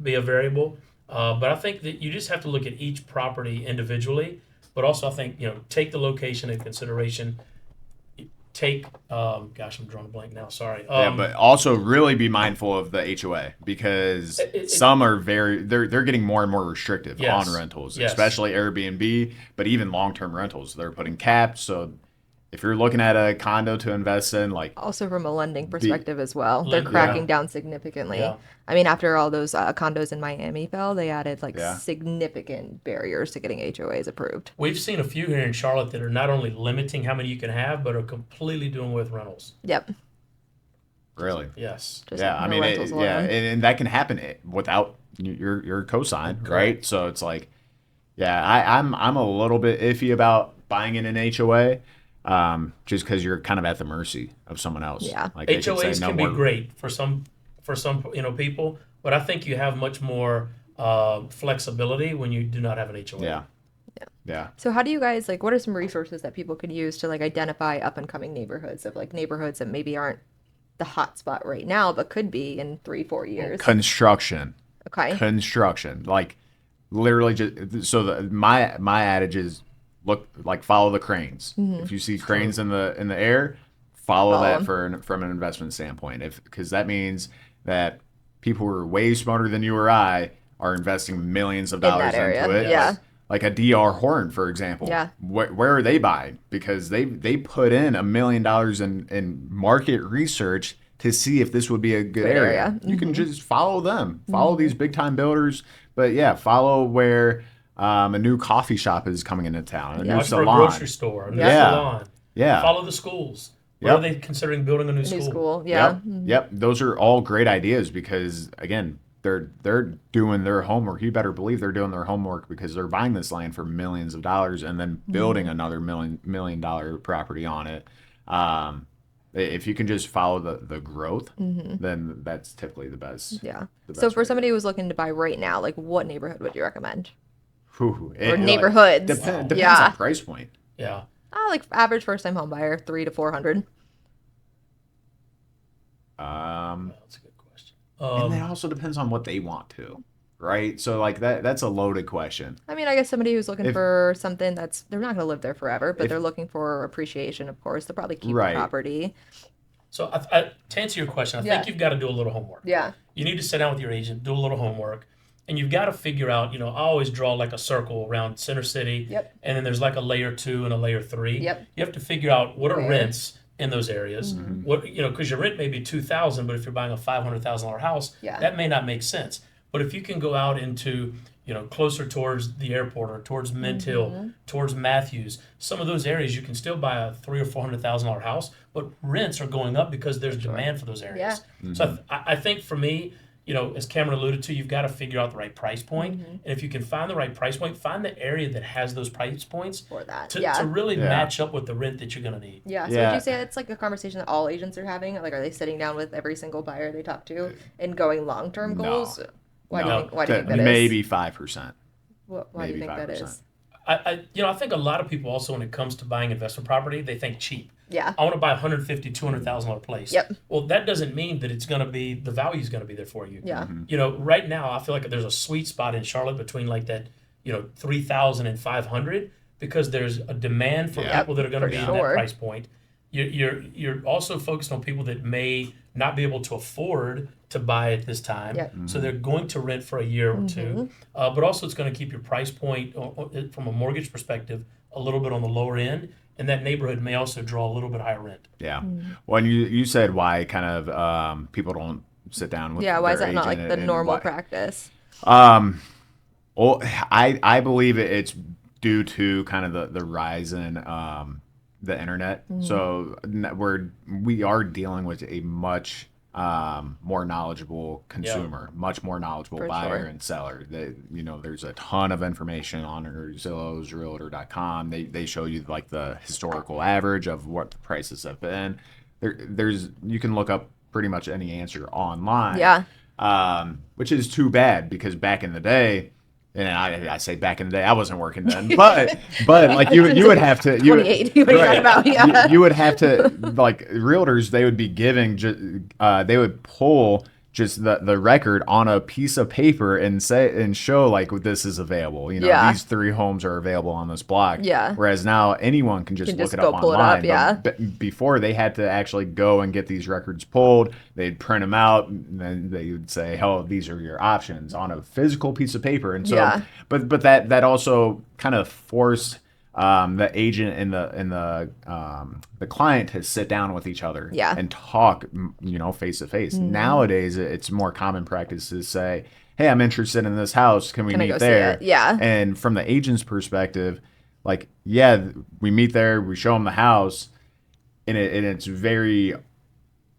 be a variable, but I think that you just have to look at each property individually. But also, I think take the location into consideration. Take I'm drawing a blank now. Sorry. But also really be mindful of the HOA because some are they're getting more and more restrictive Yes. on rentals, Yes. especially Airbnb, but even long-term rentals. They're putting caps. So if you're looking at a condo to invest in, like Also from a lending perspective as well, they're Yeah. cracking down significantly. Yeah. I mean, after all those condos in Miami fell, they added like Yeah. significant barriers to getting HOAs approved. We've seen a few here in Charlotte that are not only limiting how many you can have, but are completely doing away with rentals. Yep. really. Yes. Just Yeah, I no mean, rentals yeah, alone. and that can happen without your cosign, right? So it's like, yeah, I'm a little bit iffy about buying in an HOA, just because you're kind of at the mercy of someone else. Yeah. Like they could say HOAs no can more. be great for some people, but I think you have much more flexibility when you do not have an HOA. Yeah. Yeah. So how do you guys what are some resources that people could use to identify up and coming neighborhoods of neighborhoods that maybe aren't the hot spot right now but could be in 3-4 years? Construction. Okay. Construction. Like literally just my adage is follow the cranes. If you see cranes in the air, follow that from an investment standpoint. Because that means that people who are way smarter than you or I are investing millions of dollars that area, into it. yeah. Like a DR Horn, for example. Yeah. Where are they buying? Because they put in $1 million in market research to see if this would be a good area. You can just follow them. Follow these big time builders. But yeah, follow where a new coffee shop is coming into town. A new Watch for a salon. grocery store, a new Yeah. salon. Yeah. Follow the schools. Where Yep. are they considering building a new New school? school. Yeah. Yep. Those are all great ideas because again, they're doing their homework. You better believe they're doing their homework because they're buying this land for millions of dollars and then building another million dollar property on it. If you can just follow the growth, then that's typically the best. Yeah. the So best for way. somebody who's looking to buy right now, what neighborhood would you recommend? Whew, Or neighborhoods. Depends Yeah. on price point. Yeah. Average first time home buyer, 300 to 400. That's a good question. And that also depends on what they want to, right? So that's a loaded question. I mean, I guess somebody who's looking If- for something they're not going to live there forever, but If- they're looking for appreciation, of course. They'll probably keep Right. the property. So to answer your question, I Yeah. think you've got to do a little homework. Yeah. You need to sit down with your agent, do a little homework, and you've got to figure out, I always draw a circle around Center City. Yep. And then there's a layer 2 and a layer 3. Yep. You have to figure out what are Where? rents in those areas. What, because your rent may be $2,000, but if you're buying a $500,000 house, Yeah. that may not make sense. But if you can go out into, closer towards the airport or towards Mint Hill, towards Matthews, some of those areas you can still buy a $300,000 or $400,000 house, but rents are going up because there's demand for those areas. Yeah. So I think for me, as Cameron alluded to, you've got to figure out the right price point. And if you can find the right price point, find the area that has those price points For that. to Yeah. really Yeah. match up with the rent that you're going to need. Yeah. So Yeah. would you say it's a conversation that all agents are having? Are they sitting down with every single buyer they talk to and going long-term No. goals? Why do No. you think that is? Maybe 5%. Why do you think that is? I think a lot of people also, when it comes to buying investment property, they think cheap. Yeah. I want to buy a $150,000, $200,000 place. Yep. Well, that doesn't mean that the value is going to be there for you. Yeah. Right now, I feel like there's a sweet spot in Charlotte between like that, 3,000 and 500, because there's a demand for people that are going to be in that price point. You're also focused on people that may not be able to afford to buy at this time, so they're going to rent for a year or two. But also, it's going to keep your price point from a mortgage perspective a little bit on the lower end, and that neighborhood may also draw a little bit higher rent. Yeah. Well, and you said why kind of people don't sit down with why is their that not like agent the and normal why. practice? Well, I believe it's due to kind of the rise in the internet. So we are dealing with a much more knowledgeable consumer, much more knowledgeable buyer and seller. There's a ton of information on Zillow's, Realtor.com. They show you like the historical average of what the prices have been. You can look up pretty much any answer online. Yeah. Which is too bad, because back in the day, and I say back in the day, I wasn't working then, but like you would have to 28. What are you talking about? Yeah. You would have to, like, realtors, they would be giving they would pull just the record on a piece of paper and show like this is available. These 3 homes are available on this block. Yeah. Whereas now anyone can just look it go up pull online. it up, But before, they had to actually go and get these records pulled. They'd print them out, and then they would say, "Oh, these are your options," on a physical piece of paper. And so, but that also kind of forced the agent and the client to sit down with each other and talk, face to face. Nowadays, it's more common practice to say, "Hey, I'm interested in this house. Can we meet there?" Yeah. And from the agent's perspective, like, we meet there, we show them the house, and it's very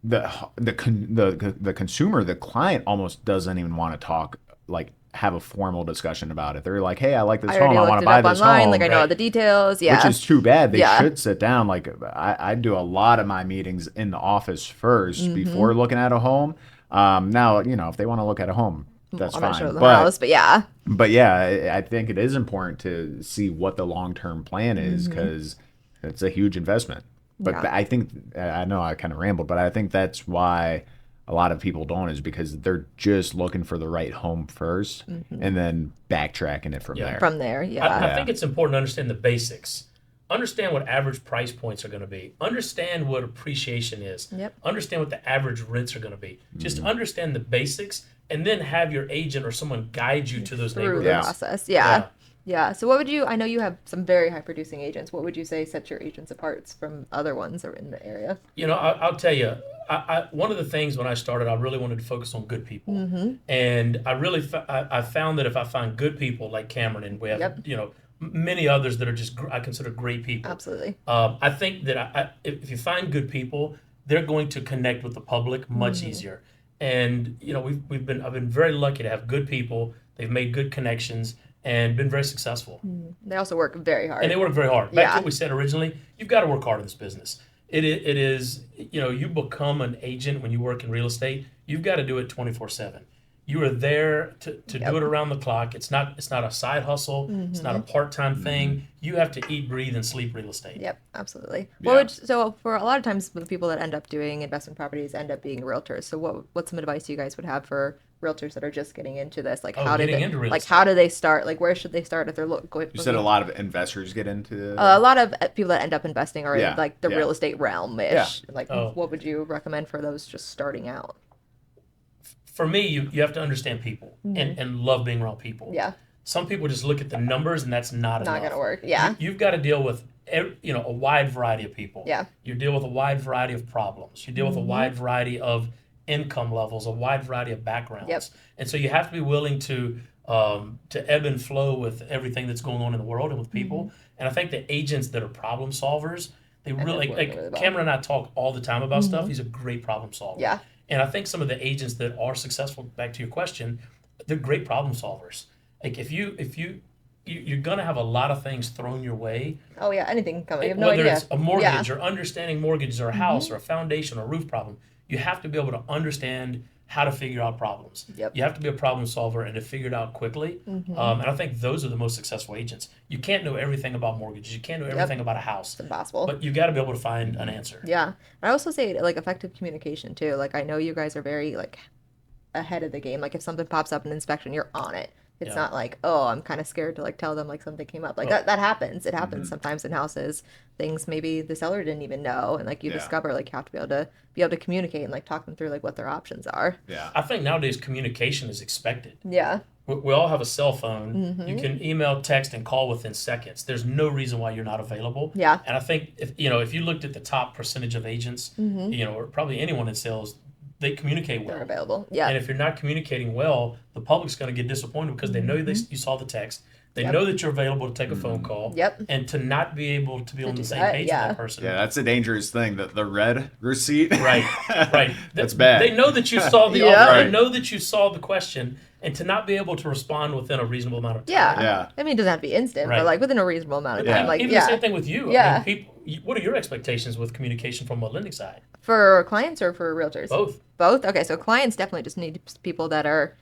the consumer, the client almost doesn't even want to talk, like, have a formal discussion about it. They're like, "Hey, I like this home. I want to buy this home." Like, I know all the details. Yeah. Which is too bad. They should sit down. Like, I do a lot of my meetings in the office first before looking at a home. Now, if they want to look at a home, that's I'm fine. not sure the house, but yeah. But yeah, I think it is important to see what the long-term plan is, because it's a huge investment. But I think, I know I kind of rambled, but I think that's why a lot of people don't, is because they're just looking for the right home first and then backtracking it from there. From there, I think it's important to understand the basics. Understand what average price points are going to be. Understand what appreciation is. Understand what the average rents are going to be. Just understand the basics, and then have your agent or someone guide you to those neighborhoods. Through the process. Yeah. So what would I know you have some very high producing agents. What would you say sets your agents apart from other ones that are in the area? I'll tell you, one of the things when I started, I really wanted to focus on good people. And I found that if I find good people like Cameron, and we have, many others that are just, I consider great people. Absolutely. I think that if you find good people, they're going to connect with the public much easier. And, I've been very lucky to have good people. They've made good connections and been very successful. They also work very hard. And they work very hard. Back to what we said originally, you've got to work hard in this business. It is, you become an agent when you work in real estate. You've got to do it 24/7. You are there to do it around the clock. It's not a side hustle. It's not a part-time thing. You have to eat, breathe, and sleep real estate. Yep, absolutely. Yeah. So for a lot of times, the people that end up doing investment properties end up being realtors. So what's some advice you guys would have for realtors that are just getting into this? Like, how do they start? Like, where should they start if they're looking? You said a lot of investors get into a lot of people that end up investing are in like the real estate realm-ish. Like, what would you recommend for those just starting out? For me, you have to understand people and love being around people. Yeah. Some people just look at the numbers, and that's not enough. Not going to work. Yeah. You've got to deal with a wide variety of people. Yeah. You deal with a wide variety of problems. You deal with a wide variety of income levels, a wide variety of backgrounds. Yep. And so you have to be willing to ebb and flow with everything that's going on in the world and with people. And I think the agents that are problem solvers, they really well. Cameron and I talk all the time about stuff. He's a great problem solver. Yeah. And I think some of the agents that are successful, back to your question, they're great problem solvers. Like, if you're gonna have a lot of things thrown your way. Oh yeah, anything coming. You have no whether idea. It's a mortgage or understanding mortgages or a house or a foundation or a roof problem, you have to be able to understand how to figure out problems. Yep. You have to be a problem solver and to figure it out quickly. And I think those are the most successful agents. You can't know everything about mortgages. You can't know everything about a house. It's impossible. But you got to be able to find an answer. Yeah. I also say like effective communication too. Like I know you guys are very like ahead of the game. Like if something pops up in inspection, you're on it. It's not like, oh, I'm kind of scared to like tell them like something came up. Like that happens. It happens sometimes in houses. Things maybe the seller didn't even know, and like you discover like you have to be able to communicate and like talk them through like what their options are. Yeah. I think nowadays communication is expected. Yeah. We all have a cell phone. You can email, text, and call within seconds. There's no reason why you're not available. Yeah. And I think if you looked at the top percentage of agents, or probably anyone in sales, they communicate well. They're available. Yeah. And if you're not communicating well, the public's going to get disappointed because they know you saw the text. They know that you're available to take a phone call. Yep. And to not be able to be on the same that, page with that person. Yeah, that's a dangerous thing. The red receipt. Right. That's bad. They know that you saw the Yeah. offer. Right. They know that you saw the question. And to not be able to respond within a reasonable amount of time. Yeah. I mean, it doesn't have to be instant, Right. but like within a reasonable amount of Yeah. time. Like, Even the same thing with you. Yeah. I mean, what are your expectations with communication from a lending side? For clients or for realtors? Both. Both? Okay, so clients definitely just need people that are,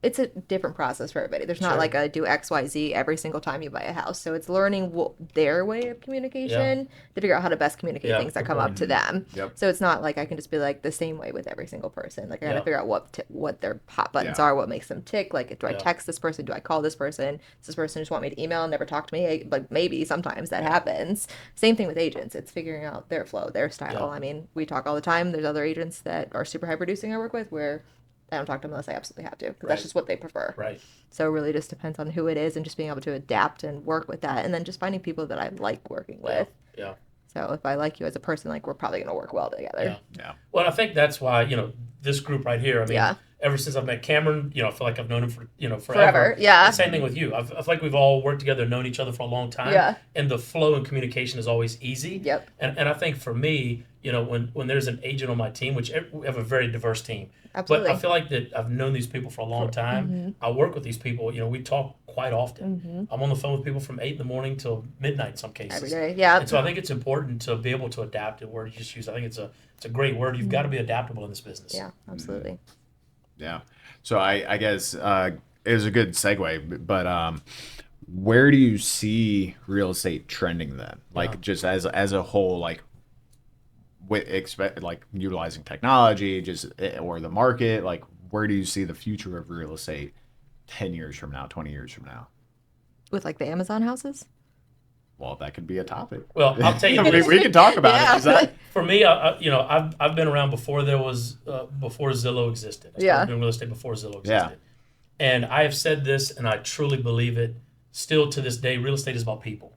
it's a different process for everybody. There's not like a do X, Y, Z every single time you buy a house. So it's learning their way of communication to figure out how to best communicate things that come up to them. Yep. So it's not like I can just be like the same way with every single person. Like I got to figure out what their hot buttons are, what makes them tick. Like do I text this person? Do I call this person? Does this person just want me to email and never talk to me? Like maybe sometimes that happens. Same thing with agents. It's figuring out their flow, their style. Yeah. I mean, we talk all the time. There's other agents that are super high producing I work with where I don't talk to them unless I absolutely have to, because that's just what they prefer. Right. So it really just depends on who it is and just being able to adapt and work with that. And then just finding people that I like working with. Yeah. So if I like you as a person, like we're probably going to work well together. Yeah. Well, I think that's why, this group right here, I mean, ever since I've met Cameron, I feel like I've known him for, forever. Yeah. The same thing with you. I feel like we've all worked together, known each other for a long time. Yeah. And the flow and communication is always easy. Yep. And I think for me, when there's an agent on my team, which we have a very diverse team. Absolutely. But I feel like that I've known these people for a long time. I work with these people. We talk quite often. I'm on the phone with people from 8 a.m. till midnight in some cases. Every day. Yeah. And so I think it's important to be able to adapt. A word you just use. I think it's a great word. You've got to be adaptable in this business. Yeah, absolutely. Yeah. So I guess it was a good segue, but where do you see real estate trending then? Like just as a whole, like like utilizing technology, or the market, like where do you see the future of real estate 10 years from now, 20 years from now? With like the Amazon houses? Well, that could be a topic. Well, I'll tell you this. we can talk about it. Is that For me, I've been around before there was before Zillow existed. I started doing real estate before Zillow existed. And I have said this, and I truly believe it. Still to this day, real estate is about people.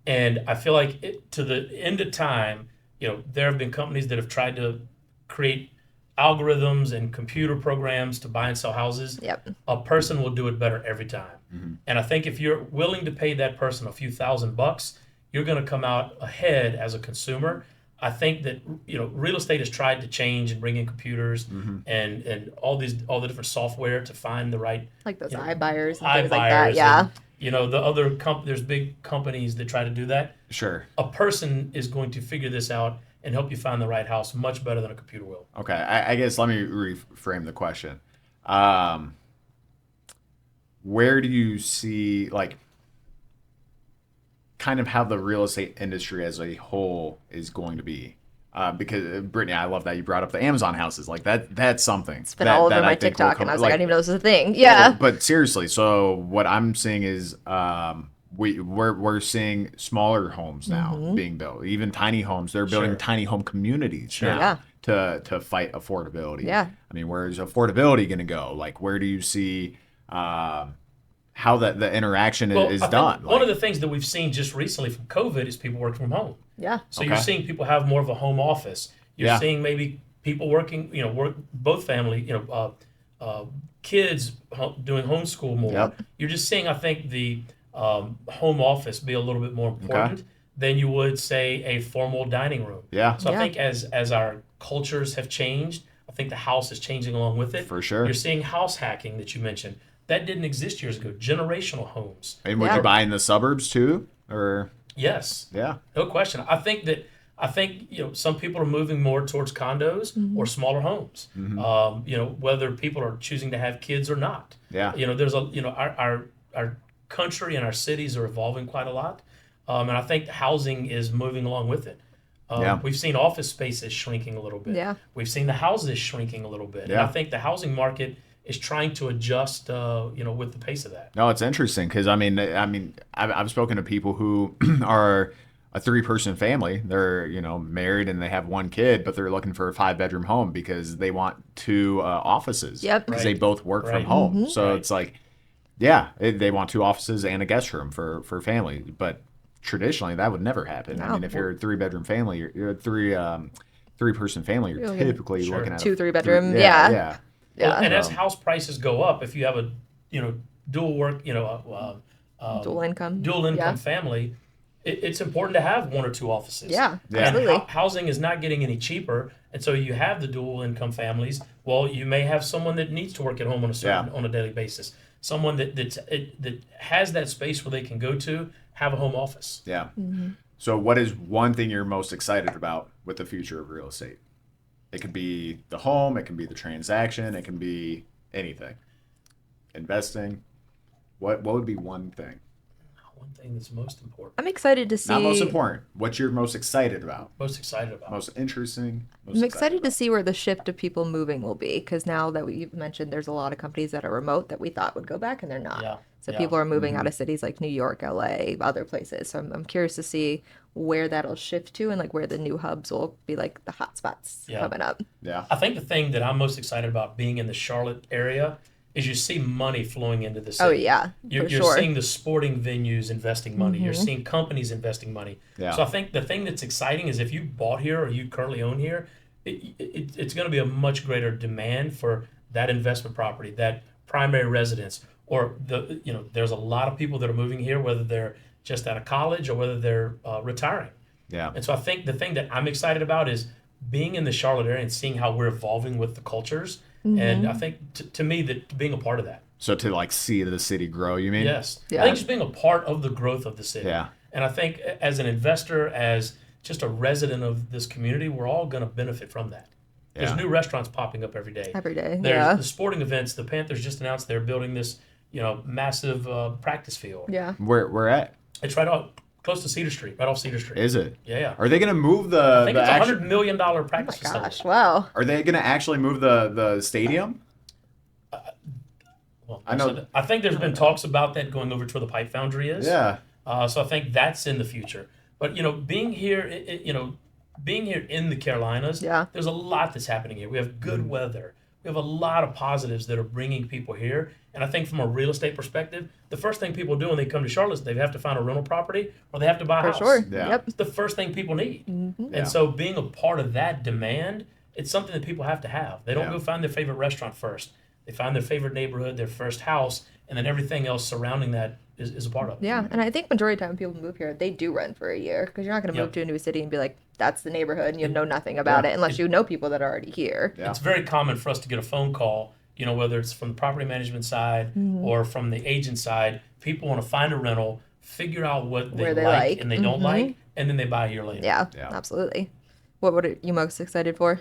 And I feel like to the end of time, there have been companies that have tried to create algorithms and computer programs to buy and sell houses. Yep. A person will do it better every time. And I think if you're willing to pay that person a few $1,000s, you're going to come out ahead as a consumer. I think that real estate has tried to change and bring in computers and all the different software to find the right like those iBuyers and things like that. Yeah. And, the other there's big companies that try to do that. Sure. A person is going to figure this out and help you find the right house much better than a computer will. Okay, I guess let me reframe the question. Where do you see, like, kind of how the real estate industry as a whole is going to be? Because Brittany, I love that you brought up the Amazon houses. Like that's something. It's been all over my TikTok, and I was like, I didn't even know this was a thing. Yeah. But seriously, so what I'm seeing is we're seeing smaller homes now being built, even tiny homes. They're building tiny home communities now to fight affordability. Yeah. I mean, where's affordability going to go? Like, where do you see how the interaction is done? One of the things that we've seen just recently from COVID is people working from home. Yeah. So you're seeing people have more of a home office. You're seeing maybe people working, work both family, kids doing homeschool more. Yep. You're just seeing, I think, the home office be a little bit more important than you would say a formal dining room. Yeah. So I think as our cultures have changed, I think the house is changing along with it. For sure. You're seeing house hacking that you mentioned. That didn't exist years ago. Generational homes. And would you buy in the suburbs too, or? Yes. Yeah. No question. I think I think some people are moving more towards condos or smaller homes. Whether people are choosing to have kids or not. Yeah. There's our country and our cities are evolving quite a lot, and I think housing is moving along with it. We've seen office spaces shrinking a little bit. Yeah. We've seen the houses shrinking a little bit. Yeah. And I think the housing market is trying to adjust, with the pace of that. No, it's interesting because I've spoken to people who are a 3-person family. They're married and they have 1 kid, but they're looking for a 5-bedroom home because they want 2 offices. Yep. Because they both work from home. So it's like, they want 2 offices and a guest room for family, but traditionally that would never happen. No. I mean, if you're a 3-bedroom family, you're a 3-person family, you're typically looking at 2, 3-bedroom. Yeah. Well, and as house prices go up, if you have a dual work, Dual income. family, it's important to have 1 or 2 offices. Yeah, And absolutely. housing is not getting any cheaper, and so you have the dual income families. Well, you may have someone that needs to work at home on a daily basis. Someone that has that space where they can go to have a home office. Yeah. So what is one thing you're most excited about with the future of real estate? It could be the home, it can be the transaction, it can be anything. Investing. What would be one thing? One thing that's most important. I'm excited to see. Not most important. What you're most excited about? Most excited about. Most interesting. Most I'm excited to see where the shift of people moving will be, because now that we've mentioned there's a lot of companies that are remote that we thought would go back and they're not. Yeah. So people are moving out of cities like New York, LA, other places. So I'm curious to see where that'll shift to and like where the new hubs will be, like the hot spots coming up. Yeah. I think the thing that I'm most excited about being in the Charlotte area is you see money flowing into the city. Oh yeah, You're seeing the sporting venues investing money. You're seeing companies investing money. Yeah. So I think the thing that's exciting is if you bought here or you currently own here, it's going to be a much greater demand for that investment property, that primary residence, or there's a lot of people that are moving here, whether they're just out of college or whether they're retiring. Yeah. And so I think the thing that I'm excited about is being in the Charlotte area and seeing how we're evolving with the cultures. And I think to me that being a part of that. So to like see the city grow, you mean? Yes. Yeah. I think just being a part of the growth of the city. Yeah. And I think as an investor, as just a resident of this community, we're all going to benefit from that. There's Yeah. new restaurants popping up every day. Every day. There's the sporting events. The Panthers just announced they're building this, massive practice field. Yeah. Where at? It's right out close to Cedar Street, right off Cedar Street. Is it? Yeah. Are they going to move the? I think the it's a actu- $100 million Oh practice my facility. gosh! Wow. Are they going to actually move the stadium? Well, I know- I think there's been talks about that going over to where the pipe foundry is. Yeah. So I think that's in the future. But being here, being here in the Carolinas, Yeah. there's a lot that's happening here. We have good weather. We have a lot of positives that are bringing people here. And I think from a real estate perspective, the first thing people do when they come to Charlotte is they have to find a rental property or they have to buy a For house. sure. Yeah. Yep. It's the first thing people need. Yeah. And so being a part of that demand, it's something that people have to have. They don't Yeah. go find their favorite restaurant first. They find their favorite neighborhood, their first house, and then everything else surrounding that is a part of it. Yeah, and I think majority of the time people move here, they do rent for a year, because you're not going to move Yep. to a new city and be like, that's the neighborhood, and you know nothing about it unless you know people that are already here. Yeah. It's very common for us to get a phone call, whether it's from the property management side or from the agent side. People want to find a rental, figure out what Where they they like like. and they don't like, and then they buy a year later. Yeah, Yeah. absolutely. What are you most excited for?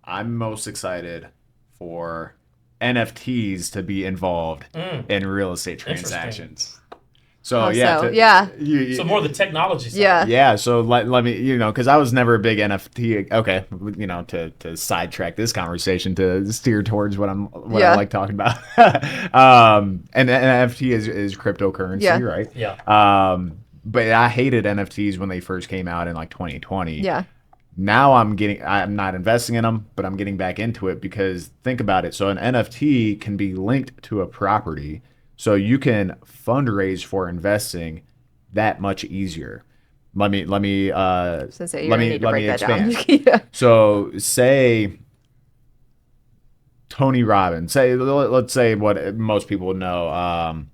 I'm most excited for NFTs to be involved in real estate transactions. So How yeah, so? Yeah. So more the technology side. Yeah. Yeah, so let me, because I was never a big NFT. Okay, to sidetrack this conversation to steer towards what I like talking about. And NFT is cryptocurrency, Yeah. right? Yeah. But I hated NFTs when they first came out in like 2020. Yeah. Now I'm not investing in them, but I'm getting back into it because think about it. So an NFT can be linked to a property. So you can fundraise for investing that much easier. Let me Since you're let gonna me need to let break me that down. expand. Yeah. So say Tony Robbins. Let's say what most people would know.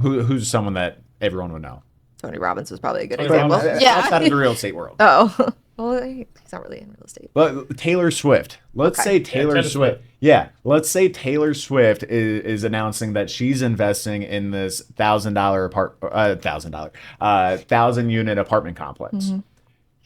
Who's someone that everyone would know? Tony Robbins was probably a good Tony example. Robbins. Yeah. Outside of the real estate world. Oh. Well, he's not really in real estate. But Taylor Swift. Let's say Taylor Taylor Swift. Swift. Yeah. Let's say Taylor Swift is announcing that she's investing in this $1,000 1,000 unit apartment complex.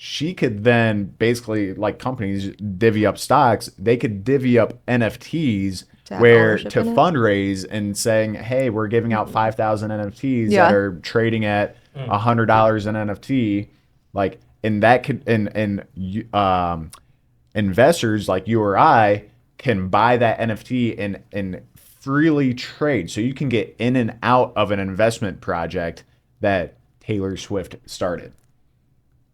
she could then basically, like companies divvy up stocks, they could divvy up NFTs To have where ownership to in it? fundraise and saying, hey, we're giving out 5,000 NFTs Yeah. that are trading at $100 an NFT. Like, and that could, investors like you or I can buy that NFT and freely trade. So you can get in and out of an investment project that Taylor Swift started.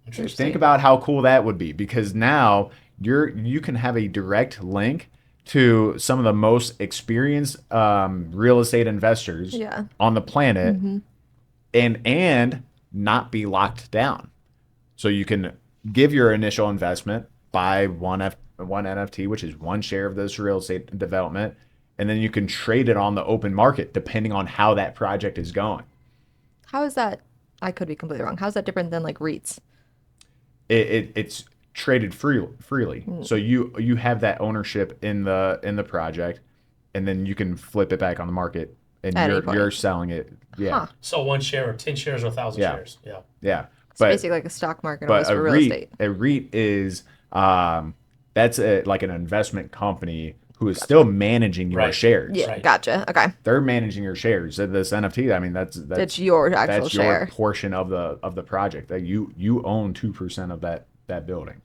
Interesting. Think about how cool that would be, because now you can have a direct link to some of the most experienced real estate investors Yeah. on the planet, and not be locked down. So you can give your initial investment, buy one NFT, which is one share of this real estate development, and then you can trade it on the open market depending on how that project is going. How is that? I could be completely wrong. How is that different than like REITs? It's traded freely. So you have that ownership in the project, and then you can flip it back on the market, and At any you're point. selling it. Yeah, Huh. So 1 share or 10 shares or 1,000 Yeah. shares. Yeah. yeah. It's basically like a stock market almost But for real estate. A REIT is that's like an investment company who is still managing your Right. shares. Yeah, Right. gotcha. Okay. They're managing your shares. This NFT, I mean, that's It's your actual that's share. your portion of the project. That you own 2% of that building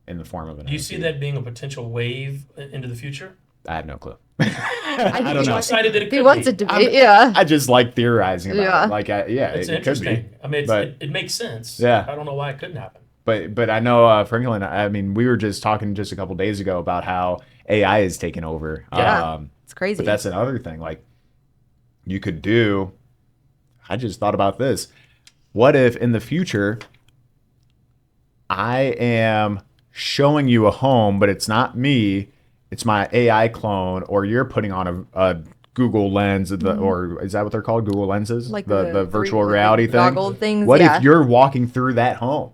in the form of an Do you NFT. see that being a potential wave into the future? I have no clue. I don't know. I'm excited that it could He wants be. it to be. Yeah. I just like theorizing about Yeah. it. Like, It's it could be. interesting. I mean, But- it makes sense. Yeah. I don't know why it couldn't happen. But I know Franklin. I mean, we were just talking just a couple days ago about how AI is taking over. Yeah. It's crazy. But that's another thing. Like, you could do. I just thought about this. What if in the future I am showing you a home, but it's not me, it's my AI clone, or you're putting on a Google lens, or is that what they're called? Google lenses? Like the the virtual like the reality thing? goggle things, What yeah. if you're walking through that home?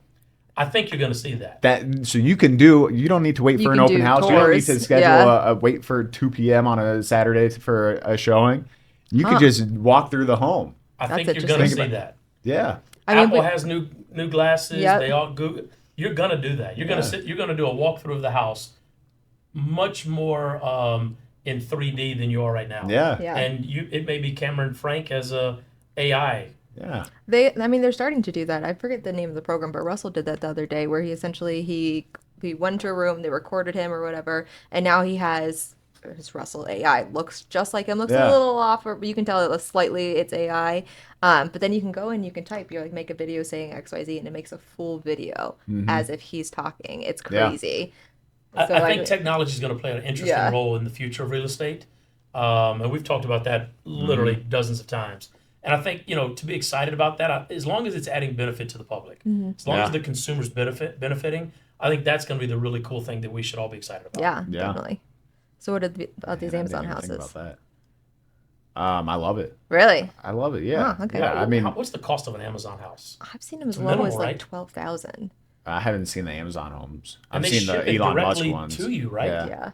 I think you're going to see that. So you don't need to wait You for an can open do house. You don't need to tours, schedule yeah. wait for 2 p.m. on a Saturday for a showing. You could just walk through the home. I That's think you're going to interesting. see that. Yeah. I mean, Apple but- has new glasses. Yep. They all Google. You're going to do that. You're going to sit. You're going to do a walkthrough of the house, much more in 3D than you are right now. Yeah. Yeah. And it may be Cameron Frank as a AI. Yeah. They're starting to do that. I forget the name of the program, but Russell did that the other day where he essentially he went to a room, they recorded him or whatever, and now he has his Russell AI looks just like him, looks a Yeah. little off, or you can tell it slightly it's AI. But then you can go and you can type, you like make a video saying XYZ, and it makes a full video as if he's talking. It's Yeah. crazy. I So think technology is going to play an interesting Yeah. role in the future of real estate. And we've talked about that literally dozens of times. And I think, to be excited about that, as long as it's adding benefit to the public, as long Yeah. as the consumer's benefiting, I think that's going to be the really cool thing that we should all be excited about. Yeah, Yeah. definitely. So what about these I didn't Amazon even think houses? about that. I love it. Really? I love it. Yeah. Oh, okay. Yeah. I mean, What's the cost of an Amazon house? I've seen them as It's low minimal, as like right? 12,000. I haven't seen the Amazon homes. And I've they seen ship the it Elon Musk directly ones. to you, right? Yeah. Yeah.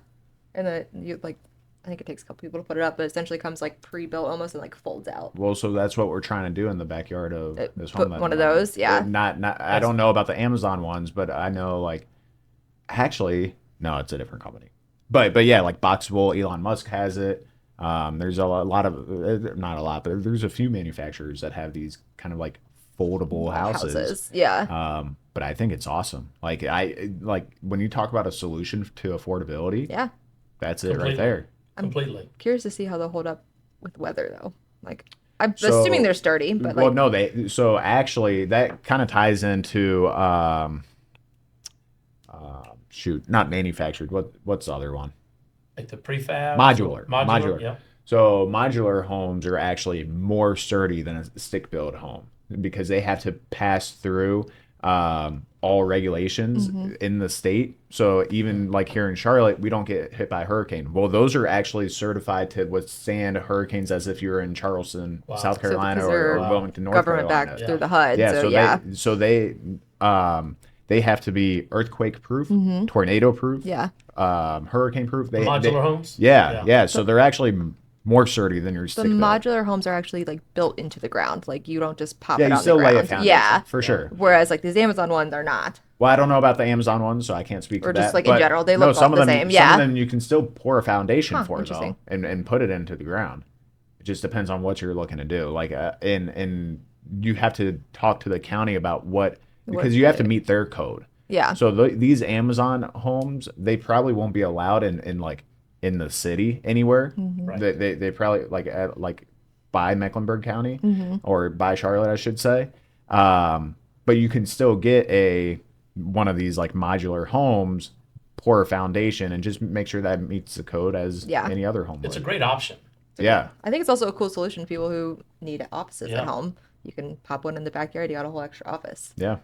And then you like, I think it takes a couple people to put it up, but essentially comes like pre-built almost and like folds out. Well, so that's what we're trying to do in the backyard of this Put home. that one of I'm in. those, yeah. Not. I don't know about the Amazon ones, but I know like, actually, no, it's a different company. But yeah, like Boxable, Elon Musk has it. There's a lot of not a lot, but there's a few manufacturers that have these kind of like foldable houses. Yeah. But I think it's awesome. Like when you talk about a solution to affordability, Yeah. that's it right Completely. there. Completely. Curious to see how they'll hold up with weather though. Like I'm So- assuming they're sturdy, but Well, like no, so actually that kind of ties into shoot, not manufactured. What's the other one? Like the prefab. Modular. Yeah. So modular homes are actually more sturdy than a stick built home because they have to pass through all regulations in the state. So even like here in Charlotte, we don't get hit by a hurricane. Well, those are actually certified to withstand hurricanes as if you're in Charleston, Wow. South So Carolina, because or they're Wilmington, North government Carolina. backed Yeah. through the HUD. Yeah, so yeah. they have to be earthquake proof, tornado proof, Yeah. hurricane proof. Modular homes? Yeah. So they're actually more sturdy than your The stick built. modular homes are actually like built into the ground. Like you don't just pop Yeah, it you on still the lay a ground. foundation. Yeah. For sure. Whereas like these Amazon ones are not. Well, I don't know about the Amazon ones, so I can't speak Or to just that. like in But general, they no, look all some the of them, same. some Yeah. of them you can still pour a foundation for though, interesting. and put it into the ground. It just depends on what you're looking to do. Like, and you have to talk to the county about because you have to meet their code. Yeah. So these Amazon homes, they probably won't be allowed in the city anywhere. Mm-hmm. Right. They probably like by Mecklenburg County or by Charlotte, I should say. But you can still get one of these like modular homes, pour a foundation, and just make sure that meets the code as any other home It's would. a great option. Yeah. I think it's also a cool solution for people who need offices Yeah. at home. You can pop one in the backyard. You got a whole extra office. Yeah.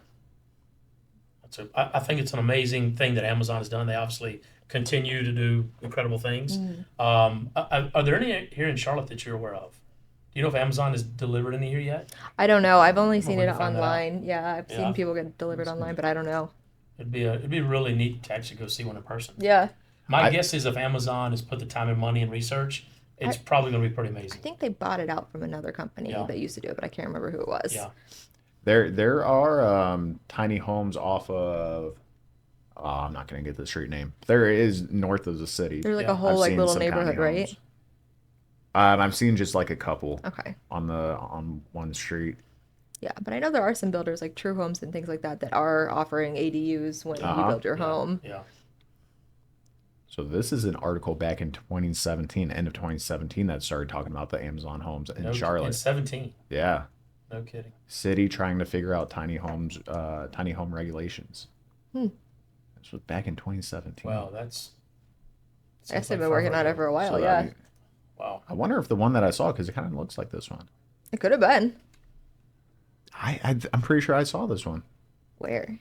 I think it's an amazing thing that Amazon has done. They obviously continue to do incredible things. Are there any here in Charlotte that you're aware of? Do you know if Amazon has delivered any here yet? I don't know. I've only I'm seen gonna it find that out. online. Yeah, I've Yeah. seen people get delivered online, but I don't know. It'd be really neat to actually go see one in person. Yeah. My guess is if Amazon has put the time and money and research, it's probably going to be pretty I amazing. think they bought it out from another company that used to do it, but I can't remember who it was. Yeah. There are tiny homes off of. Oh, I'm not gonna get the street name. There is north of the city. There's like Yeah. a whole I've like seen little some tiny neighborhood, right? homes. I've seen just like a couple Okay. on one street. Yeah, but I know there are some builders like True Homes and things like that are offering ADUs when you build your home. Yeah. So this is an article back in 2017, end of 2017, that started talking about the Amazon homes in In Charlotte. 17. Yeah, No kidding. city trying to figure out tiny home regulations. This was back in 2017. Wow, that's. I guess they've been working on it for a while. So Yeah, Wow. I wonder if the one that I saw, because it kind of looks like this one. it could have been. I'm pretty sure I saw this one. Where?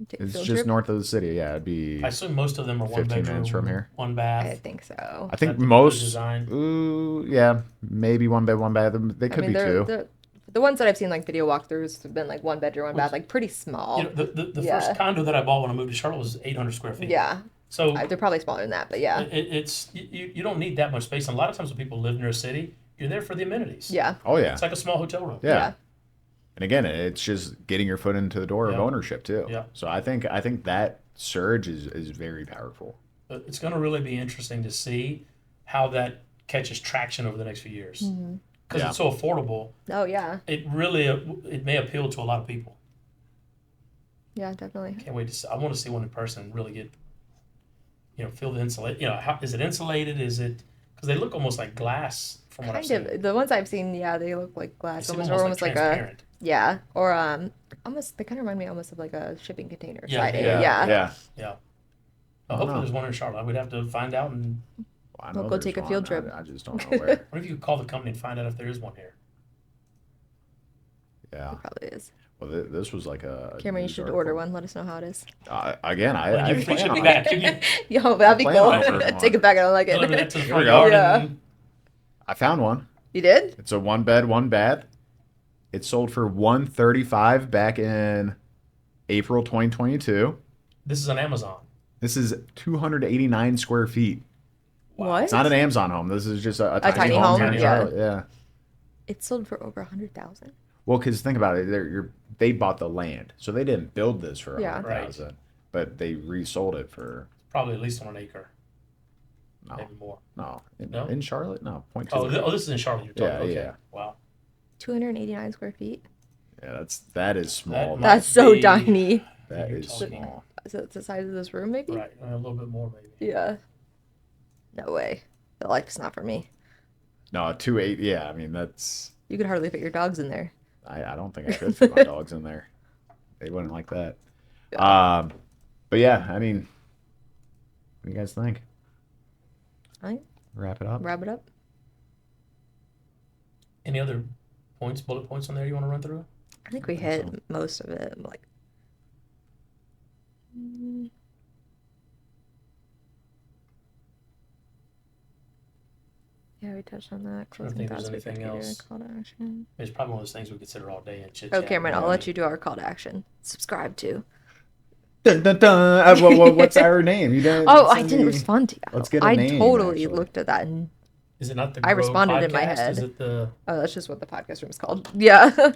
Take a It's field just trip? north of the city. Yeah, it'd be. I assume most of them are 15 one bedroom, minutes from here. one I bath. think so. I think That's the most. design. Ooh, yeah, maybe one bed, one bath. They could be two. The ones that I've seen like video walkthroughs have been like one bedroom, one bath, like pretty small. You know, the Yeah. first condo that I bought when I moved to Charlotte was 800 square feet. Yeah, So they're probably smaller than that, but yeah, it's you don't need that much space. And a lot of times when people live near a city, you're there for the amenities. yeah, Oh yeah, It's like a small hotel room. yeah. yeah. And again, it's just getting your foot into the door of Yeah. ownership too. Yeah. So I think that surge is very powerful. But it's going to really be interesting to see how that catches traction over the next few years. Because Yeah. it's so affordable, Oh yeah, it may appeal to a lot of people. yeah, definitely. Can't wait to see. I want to see one in person and really get, feel the insulate. How is it insulated? Is it because they look almost like glass from what I've Kind seen. of. The ones I've seen, yeah, they look like They glass, seem almost like a transparent. yeah, or almost they kind of remind me almost of like a shipping container Yeah, siding. yeah, Yeah. Yeah. Hopefully there's one in Charlotte. We'd have to find out, and I We'll know go there's take a one. field trip. I just don't know where. what if you could call the company and find out if there is one here? Yeah. It probably is. Well, this was like a. Cameron, you news should article. order one. Let us know how it is. Again, Well, I you plan should be on back. it. Yo, that'd be plan cool. on ordering Take one. it back. I don't like Deliver that it. to the Here front we go. yard. Yeah. And I found one. You did? It's a one bed, one bath. It sold for $135 back in April 2022. this is on Amazon. This is 289 square feet. What? It's not an Amazon home. This is just a tiny home, here in yeah. Charlotte. Yeah. It sold for over 100,000. Well, because think about it, they bought the land, so they didn't build this for Yeah. 100,000, but they resold it for Probably at least on an acre, no, maybe more. no, No? in Charlotte, no, 0.2. Oh, this is in Charlotte. You're talking. Yeah, Okay. yeah. Wow. 289 square feet. Yeah, that is small. That man. That's so be- tiny. That you're is talking- small. So it's the size of this room, maybe? Right. A little bit more, maybe. Yeah. No way. The life's not for me. No, 2.8. Yeah, I mean that's. You could hardly fit your dogs in there. I don't think I could fit my dogs in there. They wouldn't like that. But yeah, I mean, what do you guys think? All right. Wrap it up. Wrap it up. Any other bullet points on there you want to run through? I think we hit most of it. Like, yeah, we touched on that. Trying to Closing think if thoughts there's anything before else. call to action. It's probably one of those things we could sit here all day and chit Oh, chat. Cameron, I'll Yeah. let you do our call to action. Subscribe to. Dun, dun, dun. What's our name? You didn't Oh, I send didn't me- respond to you. Let's get a I name, totally actually. looked at that and Is it not the I Grow responded in my podcast? head. Is it the? oh, that's just what the podcast room is called. Yeah.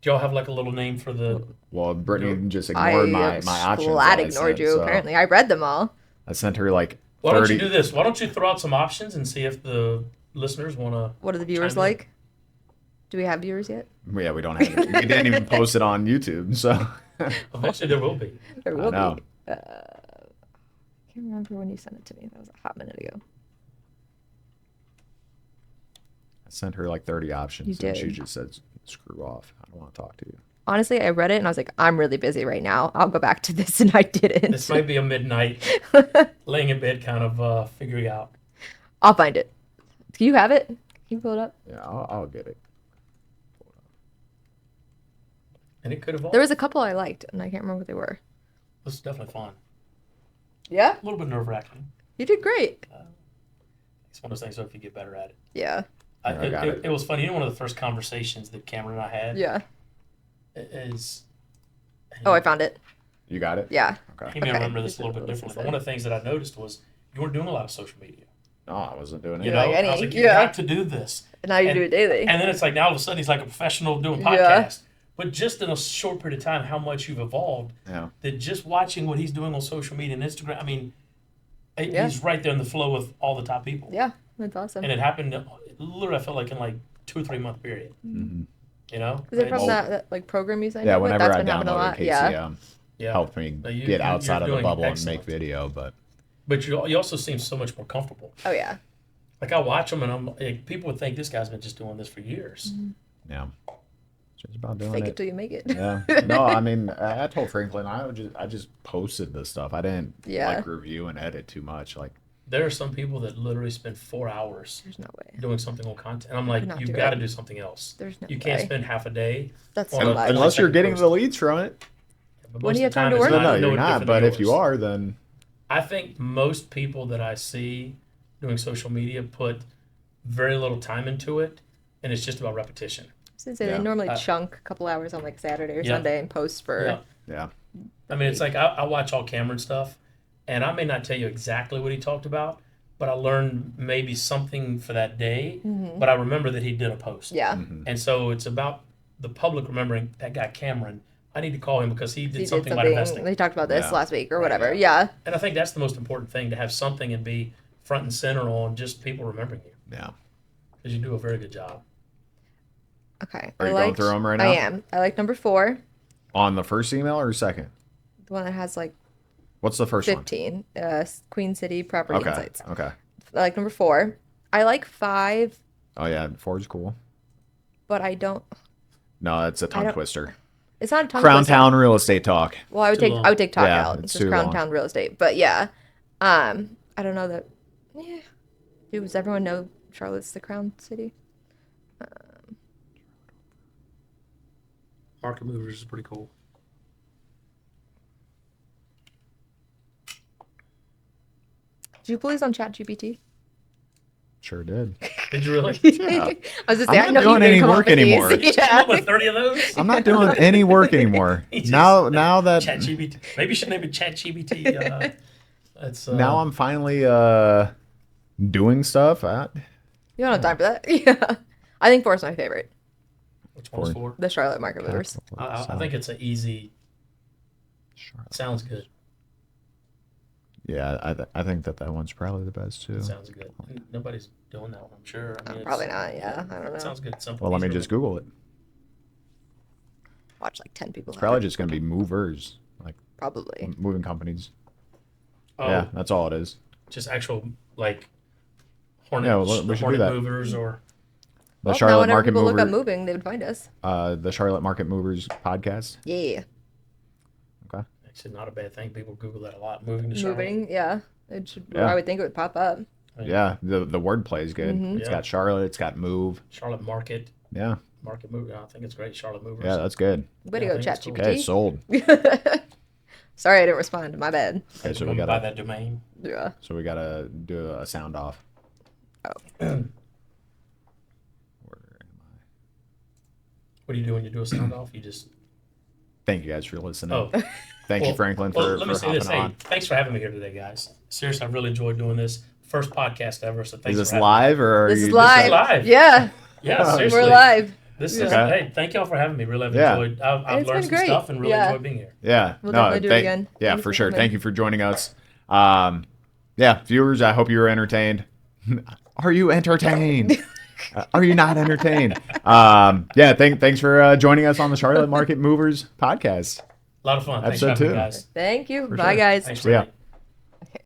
Do y'all have like a little name for the? Well, Brittany just ignored my options. Flat that I ignored sent, you. so Apparently, I read them all. I sent her like 30. Why don't you do this? Why don't you throw out some options and see if the listeners want to? What are the viewers like? Do we have viewers yet? Yeah, we don't have it. We didn't even post it on YouTube, so. Eventually, there will be. There will know. be. I can't remember when you sent it to me. That was a hot minute ago. I sent her like 30 options, You and did. she just said, "Screw off! I don't want to talk to you." Honestly, I read it and I was like, I'm really busy right now. I'll go back to this, and I didn't. This might be a midnight laying in bed kind of figuring out. I'll find it. Do you have it? Can you pull it up? Yeah, I'll get it. And it could evolve. There was a couple I liked, and I can't remember what they were. This is definitely fun. Yeah, A little bit nerve wracking. you did great. It's one of those things. So if you get better at it, Yeah, I got it. It was funny. You know, one of the first conversations that Cameron and I had yeah. is. Oh, I found it. You got it? Yeah. Okay. He may Okay. remember this a little bit differently, but one of the things that I noticed was you weren't doing a lot of social media. No, I wasn't doing it. You You're know, like, I was like, you yeah. got to do this. And now you do it daily. And then it's like now all of a sudden he's like a professional doing Yeah. podcasts. But just in a short period of time, how much you've evolved. Yeah. That just watching what he's doing on social media and Instagram, I mean, Yeah. he's right there in the flow with all the top people. Yeah, that's awesome. And it happened, literally, I felt like in like 2 or 3 month period. Mm-hmm. You know? Is it It's- from that like program you signed Yeah, up with? whenever That's I been happening a downloaded lot. Casey, Yeah. Yeah. helped me No, get outside of the doing bubble and excellent. make video, but But you also seem so much more comfortable. Oh yeah. Like I watch him and I'm like, people would think this guy's been just doing this for years. yeah, just about doing Fake it. it till you make it. Yeah. No, I mean, I told Franklin I just posted this stuff. I didn't Yeah. like review and edit too much. Like, There are some people that literally spend 4 hours There's no way. doing something on content. And I'm like, Could not you've do got to it. do something else. There's no You can't way. spend half a day. That's on so a- much. unless you're second getting post. the leads from it. But When most do you of have the time to it's work? No, not- no, no you're not. different But than if you yours. are, then I think most people that I see doing social media put very little time into it, and it's just about repetition. I was gonna say Yeah. they normally chunk a couple hours on like Saturday or Yeah. Sunday and post for. Yeah. yeah, I mean, it's like I watch all Cameron stuff, and I may not tell you exactly what he talked about, but I learned maybe something for that day. But I remember that he did a post. Yeah. Mm-hmm. And so it's about the public remembering that guy Cameron. I need to call him because he did He did something about investing. They talked about this Yeah. last week or Right, whatever. Yeah. And I think that's the most important thing, to have something and be front and center on just people remembering you, yeah. because you do a very good job. Okay. Are I you going liked- through 'em right I now? am. I like number 4, On the first email or second? the one that has like What's the first 15. Queen City Property one? Okay. Insights. Okay. I like number 4. I like 5, Oh yeah, 4's cool. but I don't. No, it's a tongue don't- twister. It's not a tongue Crown twister. Town real estate talk. Well, I would Too take long. I would take talk Yeah, out. it's It's just too Crown long. Town real estate. But yeah, I don't know that. Yeah, does everyone know Charlotte's the Crown City? Market movers is pretty cool. Did you pull these on ChatGPT? Sure did. Did you really? I was just saying, I'm I not know doing you any didn't come work up with these. anymore. Come Yeah. up with 30 of those? I'm not doing any work anymore. He just- now that ChatGPT. Maybe you should name it ChatGPT. That's now I'm finally doing stuff. You don't have time for that. Yeah, I think 4 is my favorite. Which one's for? The Charlotte Market Movers. I think it's an easy. Sounds good. Yeah, I think that one's probably the best too. Sounds good. Nobody's doing that one, I'm sure. I mean, Probably not. Yeah, I don't know. It sounds good. Simple. Well, let me easy. just Google it. Watch like 10 people. It's have probably it. just gonna be movers, like Probably. moving companies. Oh, Yeah, that's all it is. just actual like Hornet, Yeah, well, we should do Hornet that. movers or The Well, now Charlotte whenever Market people look up Movers. moving, they would find us. The Charlotte Market Movers podcast. Yeah. Okay. actually not a bad thing. People Google that a lot. Moving to Charlotte. Moving. Yeah. It should. Yeah. I would think it would pop up. Yeah, the wordplay is good. Mhm. It's Yeah. got Charlotte. It's got move. Charlotte Market. Yeah, Market move. I think it's great. Charlotte movers. yeah, that's good. Way to Yeah, I go, think it's cool. Okay, ChatGPT. sold. Sorry, I didn't respond. My bad. Okay, so We're we gonna buy gotta that domain. Yeah. do a sound off. Oh. Where am I? What do you do when you do a sound off? You just Thank you guys for listening. oh. Thank you, Franklin, for let me say hopping this. Hey, on. thanks for having me here today, guys. Seriously, I've really enjoyed doing this. First podcast ever. So thanks. Is this for having live or are This you is just- live. live. Yeah. Me. Yeah, seriously. We're live. This is Okay. hey, thank y'all for having me. Really, I've Yeah. enjoyed. I've It's learned been some great. stuff and really Yeah. enjoyed being here. Yeah. We'll definitely do it again. Yeah, Thanks for for sure. coming. Thank you for joining us. Yeah, viewers, I hope you were entertained. Are you entertained? Are you not entertained? Yeah, thanks for joining us on the Charlotte Market Movers podcast. A lot of fun. Thanks for Episode having me, 2. guys. Thank you. For Bye, sure. guys. Thanks, Yeah. Randy.